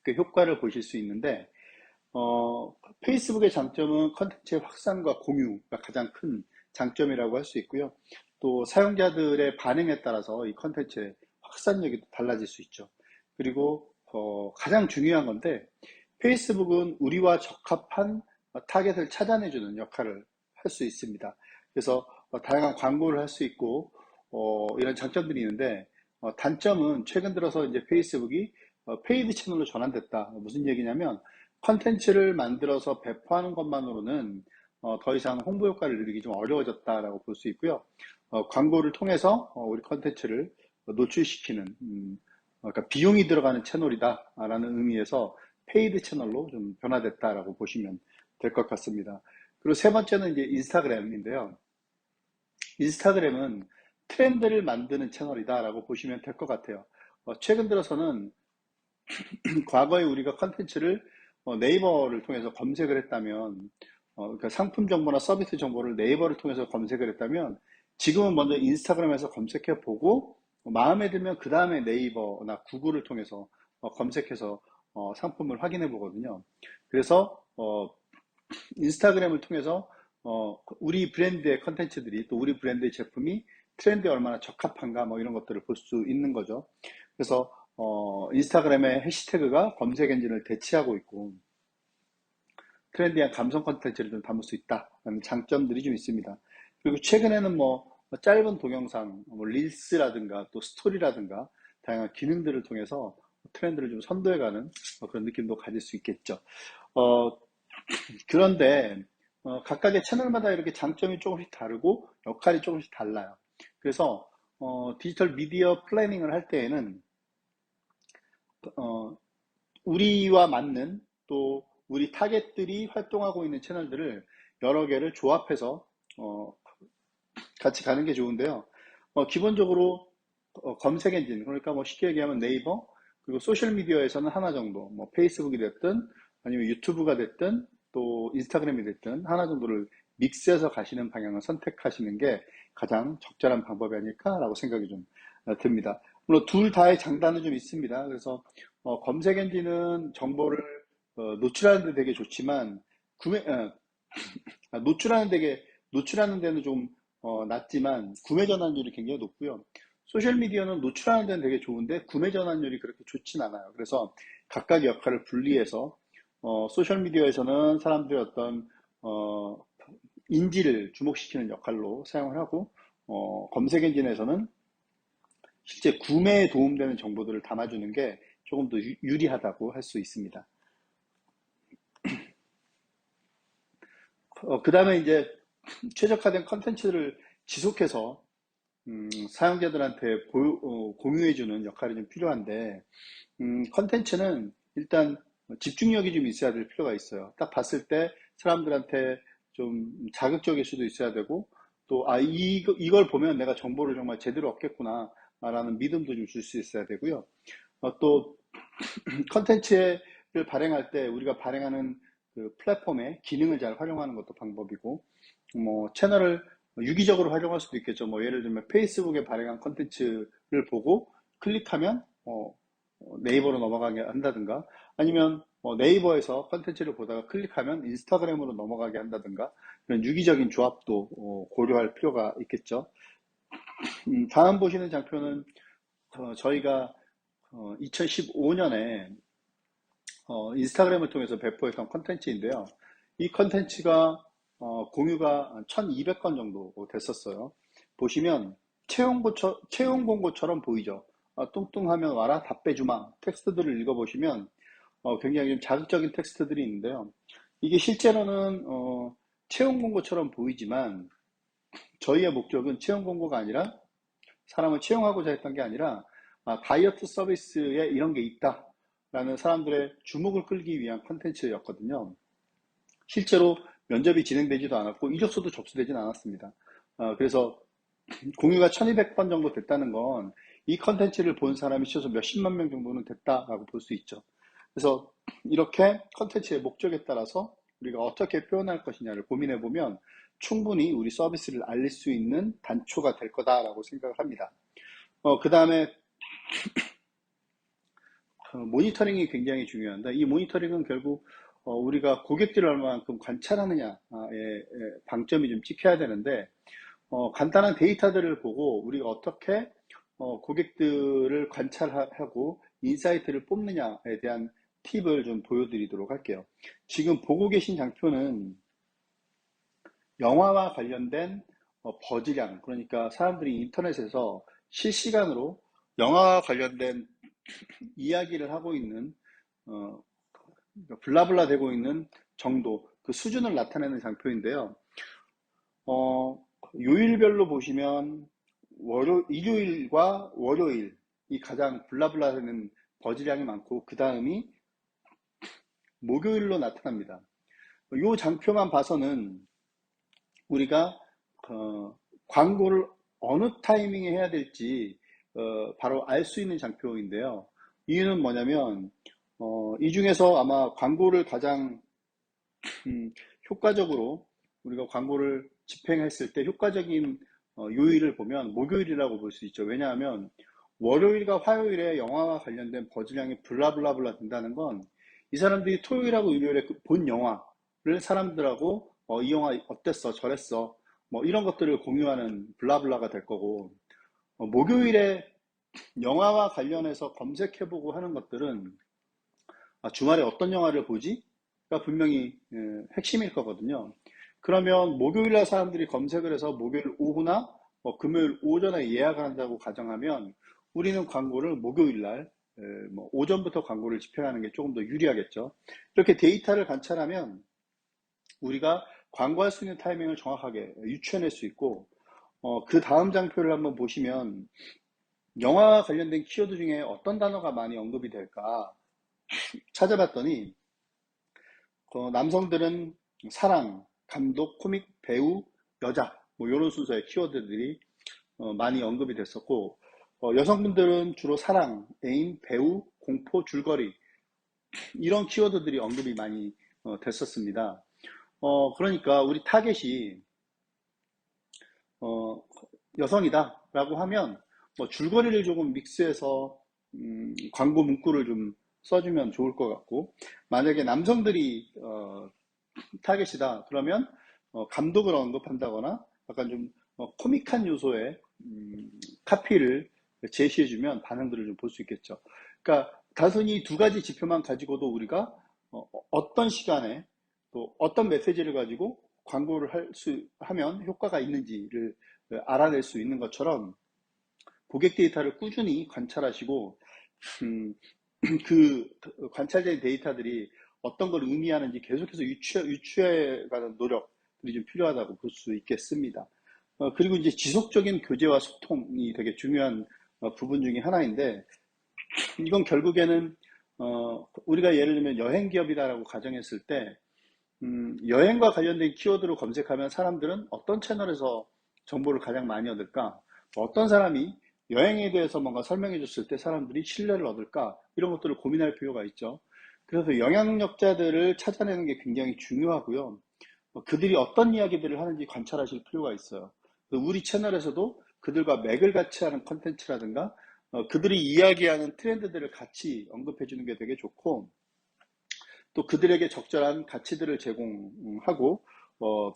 그 효과를 보실 수 있는데 페이스북의 장점은 컨텐츠의 확산과 공유가 가장 큰 장점이라고 할 수 있고요. 또 사용자들의 반응에 따라서 이 컨텐츠의 확산력이 달라질 수 있죠. 그리고 가장 중요한 건데 페이스북은 우리와 적합한 타겟을 찾아내주는 역할을 할 수 있습니다. 그래서 다양한 광고를 할 수 있고 이런 장점들이 있는데 단점은 최근 들어서 이제 페이스북이 페이드 채널로 전환됐다. 무슨 얘기냐면 컨텐츠를 만들어서 배포하는 것만으로는 더 이상 홍보 효과를 누리기 좀 어려워졌다라고 볼 수 있고요. 광고를 통해서 우리 컨텐츠를 노출시키는 그러니까 비용이 들어가는 채널이다라는 의미에서 페이드 채널로 좀 변화됐다라고 보시면 될 것 같습니다. 그리고 세 번째는 이제 인스타그램인데요. 인스타그램은 트렌드를 만드는 채널이다라고 보시면 될 것 같아요. 최근 들어서는 과거에 우리가 컨텐츠를 네이버를 통해서 검색을 했다면 그러니까 상품 정보나 서비스 정보를 네이버를 통해서 검색을 했다면 지금은 먼저 인스타그램에서 검색해 보고 마음에 들면 그 다음에 네이버나 구글을 통해서 검색해서 상품을 확인해 보거든요. 그래서 인스타그램을 통해서 우리 브랜드의 컨텐츠들이 또 우리 브랜드의 제품이 트렌드에 얼마나 적합한가 뭐 이런 것들을 볼 수 있는 거죠. 그래서 인스타그램의 해시태그가 검색 엔진을 대체하고 있고 트렌디한 감성 컨텐츠를 좀 담을 수 있다는 장점들이 좀 있습니다. 그리고 최근에는 뭐 짧은 동영상, 뭐 릴스라든가 또 스토리라든가 다양한 기능들을 통해서 트렌드를 좀 선도해가는 그런 느낌도 가질 수 있겠죠. 그런데 각각의 채널마다 이렇게 장점이 조금씩 다르고 역할이 조금씩 달라요. 그래서 디지털 미디어 플래닝을 할 때에는 어, 우리와 맞는 또 우리 타겟들이 활동하고 있는 채널들을 여러 개를 조합해서 어, 같이 가는 게 좋은데요. 기본적으로 검색 엔진, 그러니까 뭐 쉽게 얘기하면 네이버, 그리고 소셜 미디어에서는 하나 정도, 뭐 페이스북이 됐든 아니면 유튜브가 됐든 또 인스타그램이 됐든 하나 정도를 믹스해서 가시는 방향을 선택하시는 게 가장 적절한 방법이 아닐까라고 생각이 좀 듭니다. 물론 둘 다의 장단은 좀 있습니다. 그래서 검색 엔진은 정보를 노출하는 데 되게 좋지만 노출하는 되게 노출하는 데는 좀 낮지만 구매 전환율이 굉장히 높고요. 소셜 미디어는 노출하는 데는 되게 좋은데 구매 전환율이 그렇게 좋진 않아요. 그래서 각각의 역할을 분리해서 소셜 미디어에서는 사람들의 어떤 어, 인지를 주목시키는 역할로 사용을 하고 검색 엔진에서는 실제 구매에 도움되는 정보들을 담아주는 게 조금 더 유리하다고 할 수 있습니다. 그 다음에 이제 최적화된 컨텐츠를 지속해서 사용자들한테 공유해주는 역할이 좀 필요한데, 컨텐츠는 일단 집중력이 좀 있어야 될 필요가 있어요. 딱 봤을 때 사람들한테 좀 자극적일 수도 있어야 되고, 또, 이걸 보면 내가 정보를 정말 제대로 얻겠구나, 라는 믿음도 좀 줄 수 있어야 되고요. 또, 컨텐츠를 발행할 때 우리가 발행하는 그 플랫폼의 기능을 잘 활용하는 것도 방법이고, 뭐 채널을 유기적으로 활용할 수도 있겠죠. 뭐 예를 들면 페이스북에 발행한 컨텐츠를 보고 클릭하면 네이버로 넘어가게 한다든가, 아니면 네이버에서 컨텐츠를 보다가 클릭하면 인스타그램으로 넘어가게 한다든가, 그런 유기적인 조합도 고려할 필요가 있겠죠. 다음 보시는 장표는 저희가 2015년에 인스타그램을 통해서 배포했던 컨텐츠인데요. 이 컨텐츠가 공유가 1200건 정도 됐었어요. 보시면 채용 공고처럼 보이죠. 뚱뚱하면 와라 답배주마 텍스트들을 읽어보시면 굉장히 좀 자극적인 텍스트들이 있는데요. 이게 실제로는 채용 공고처럼 보이지만 저희의 목적은 채용 공고가 아니라 사람을 채용하고자 했던 게 아니라 다이어트 서비스에 이런 게 있다 라는 사람들의 주목을 끌기 위한 컨텐츠였거든요. 실제로 면접이 진행되지도 않았고 이력서도 접수되지는 않았습니다. 그래서 공유가 1200번 정도 됐다는 건 이 컨텐츠를 본 사람이 최소 몇십만 명 정도는 됐다라고 볼 수 있죠. 그래서 이렇게 컨텐츠의 목적에 따라서 우리가 어떻게 표현할 것이냐를 고민해 보면 충분히 우리 서비스를 알릴 수 있는 단초가 될 거다라고 생각을 합니다. 그 다음에 모니터링이 굉장히 중요한데, 이 모니터링은 결국 우리가 고객들을 얼마만큼 관찰하느냐에 방점이 좀 찍혀야 되는데, 간단한 데이터들을 보고 우리가 어떻게 고객들을 관찰하고 인사이트를 뽑느냐에 대한 팁을 좀 보여드리도록 할게요. 지금 보고 계신 장표는 영화와 관련된 버즈량, 그러니까 사람들이 인터넷에서 실시간으로 영화와 관련된 이야기를 하고 있는 블라블라 되고 있는 정도, 그 수준을 나타내는 장표인데요. 요일별로 보시면 일요일과 월요일이 가장 블라블라 되는 버즈량이 많고, 그 다음이 목요일로 나타납니다. 이 장표만 봐서는 우리가 광고를 어느 타이밍에 해야 될지 바로 알 수 있는 장표인데요. 이유는 뭐냐면 이 중에서 아마 광고를 가장 효과적으로 우리가 광고를 집행했을 때 효과적인 요일을 보면 목요일이라고 볼 수 있죠. 왜냐하면 월요일과 화요일에 영화와 관련된 버즈량이 블라블라블라 된다는 건 이 사람들이 토요일하고 일요일에 본 영화를 사람들하고 이 영화 어땠어 저랬어 뭐 이런 것들을 공유하는 블라블라가 될 거고, 목요일에 영화와 관련해서 검색해보고 하는 것들은 주말에 어떤 영화를 보지? 가 분명히 핵심일 거거든요. 그러면 목요일날 사람들이 검색을 해서 목요일 오후나 금요일 오전에 예약을 한다고 가정하면 우리는 광고를 목요일날 뭐 오전부터 광고를 집행하는 게 조금 더 유리하겠죠. 이렇게 데이터를 관찰하면 우리가 광고할 수 있는 타이밍을 정확하게 유추해낼 수 있고, 그 다음 장표를 한번 보시면 영화 관련된 키워드 중에 어떤 단어가 많이 언급이 될까 찾아봤더니 남성들은 사랑, 감독, 코믹, 배우, 여자 뭐 이런 순서의 키워드들이 많이 언급이 됐었고, 여성분들은 주로 사랑, 애인, 배우, 공포, 줄거리 이런 키워드들이 언급이 많이 됐었습니다. 그러니까 우리 타겟이 여성이다 라고 하면 뭐 줄거리를 조금 믹스해서 광고 문구를 좀 써주면 좋을 것 같고, 만약에 남성들이 타겟이다 그러면 감독을 언급한다거나 약간 좀 코믹한 요소의 카피를 제시해주면 반응들을 좀 볼 수 있겠죠. 그러니까 단순히 두 가지 지표만 가지고도 우리가 어떤 시간에 또 어떤 메시지를 가지고 광고를 하면 효과가 있는지를 알아낼 수 있는 것처럼 고객 데이터를 꾸준히 관찰하시고 그 관찰된 데이터들이 어떤 걸 의미하는지 계속해서 유추해가는 노력들이 좀 필요하다고 볼 수 있겠습니다. 그리고 이제 지속적인 교제와 소통이 되게 중요한 부분 중에 하나인데, 이건 결국에는 우리가 예를 들면 여행 기업이다라고 가정했을 때 여행과 관련된 키워드로 검색하면 사람들은 어떤 채널에서 정보를 가장 많이 얻을까? 어떤 사람이 여행에 대해서 뭔가 설명해 줬을 때 사람들이 신뢰를 얻을까? 이런 것들을 고민할 필요가 있죠. 그래서 영향력자들을 찾아내는 게 굉장히 중요하고요. 그들이 어떤 이야기들을 하는지 관찰하실 필요가 있어요. 우리 채널에서도 그들과 맥을 같이 하는 컨텐츠라든가 그들이 이야기하는 트렌드들을 같이 언급해 주는 게 되게 좋고, 또 그들에게 적절한 가치들을 제공하고 또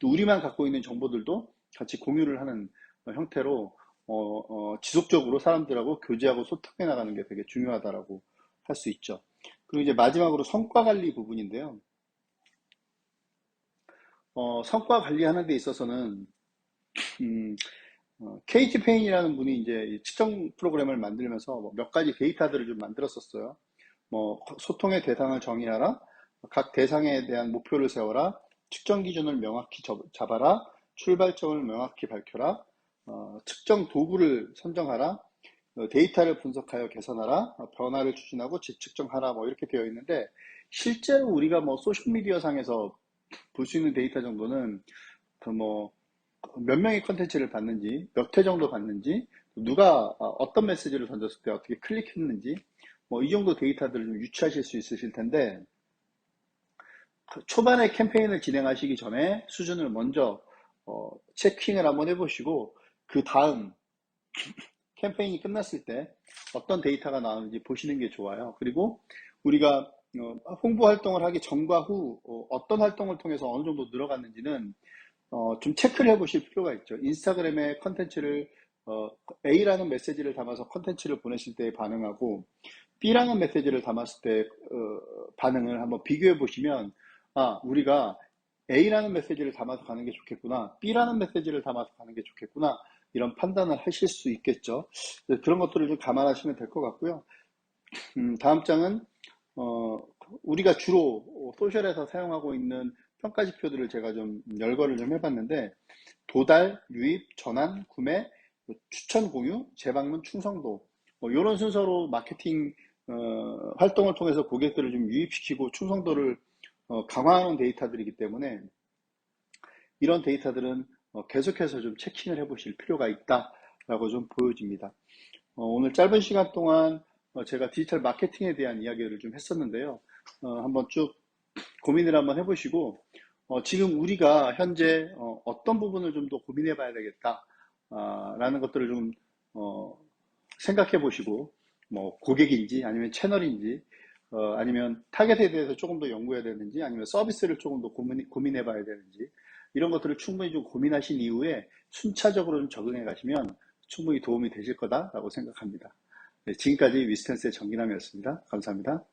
우리만 갖고 있는 정보들도 같이 공유를 하는 형태로 지속적으로 사람들하고 교제하고 소통해 나가는 게 되게 중요하다라고 할 수 있죠. 그리고 이제 마지막으로 성과 관리 부분인데요. 성과 관리하는 데 있어서는 KT 페인이라는 분이 이제 측정 프로그램을 만들면서 몇 가지 데이터들을 좀 만들었었어요. 뭐 소통의 대상을 정의하라, 각 대상에 대한 목표를 세워라, 측정 기준을 명확히 잡아라, 출발점을 명확히 밝혀라, 측정 도구를 선정하라, 데이터를 분석하여 개선하라, 변화를 추진하고 재측정하라, 뭐 이렇게 되어 있는데, 실제로 우리가 뭐 소셜미디어 상에서 볼 수 있는 데이터 정도는 뭐 몇 명의 컨텐츠를 봤는지, 몇 회 정도 봤는지, 누가 어떤 메시지를 던졌을 때 어떻게 클릭했는지, 뭐 이 정도 데이터들을 좀 유추하실 수 있으실 텐데, 초반에 캠페인을 진행하시기 전에 수준을 먼저 체킹을 한번 해보시고, 그 다음 캠페인이 끝났을 때 어떤 데이터가 나오는지 보시는 게 좋아요. 그리고 우리가 홍보 활동을 하기 전과 후 어떤 활동을 통해서 어느 정도 늘어갔는지는 좀 체크를 해보실 필요가 있죠. 인스타그램에 컨텐츠를 A라는 메시지를 담아서 컨텐츠를 보내실 때 반응하고 B라는 메시지를 담았을 때 반응을 한번 비교해 보시면, 우리가 A라는 메시지를 담아서 가는 게 좋겠구나, B라는 메시지를 담아서 가는 게 좋겠구나, 이런 판단을 하실 수 있겠죠. 그런 것들을 좀 감안하시면 될 것 같고요. 다음 장은 우리가 주로 소셜에서 사용하고 있는 평가 지표들을 제가 좀 열거를 좀 해봤는데, 도달, 유입, 전환, 구매, 추천, 공유, 재방문, 충성도, 이런 순서로 마케팅 활동을 통해서 고객들을 좀 유입시키고 충성도를 강화하는 데이터들이기 때문에, 이런 데이터들은 계속해서 좀 체킹을 해보실 필요가 있다라고 좀 보여집니다. 오늘 짧은 시간 동안 제가 디지털 마케팅에 대한 이야기를 좀 했었는데요. 한번 쭉 고민을 한번 해보시고, 지금 우리가 현재 어떤 부분을 좀 더 고민해 봐야 되겠다 라는 것들을 좀 생각해 보시고, 뭐 고객인지 아니면 채널인지 아니면 타겟에 대해서 조금 더 연구해야 되는지, 아니면 서비스를 조금 더 고민해 봐야 되는지, 이런 것들을 충분히 좀 고민하신 이후에 순차적으로 좀 적응해 가시면 충분히 도움이 되실 거다라고 생각합니다. 네, 지금까지 위스텐스의 정기남이었습니다. 감사합니다.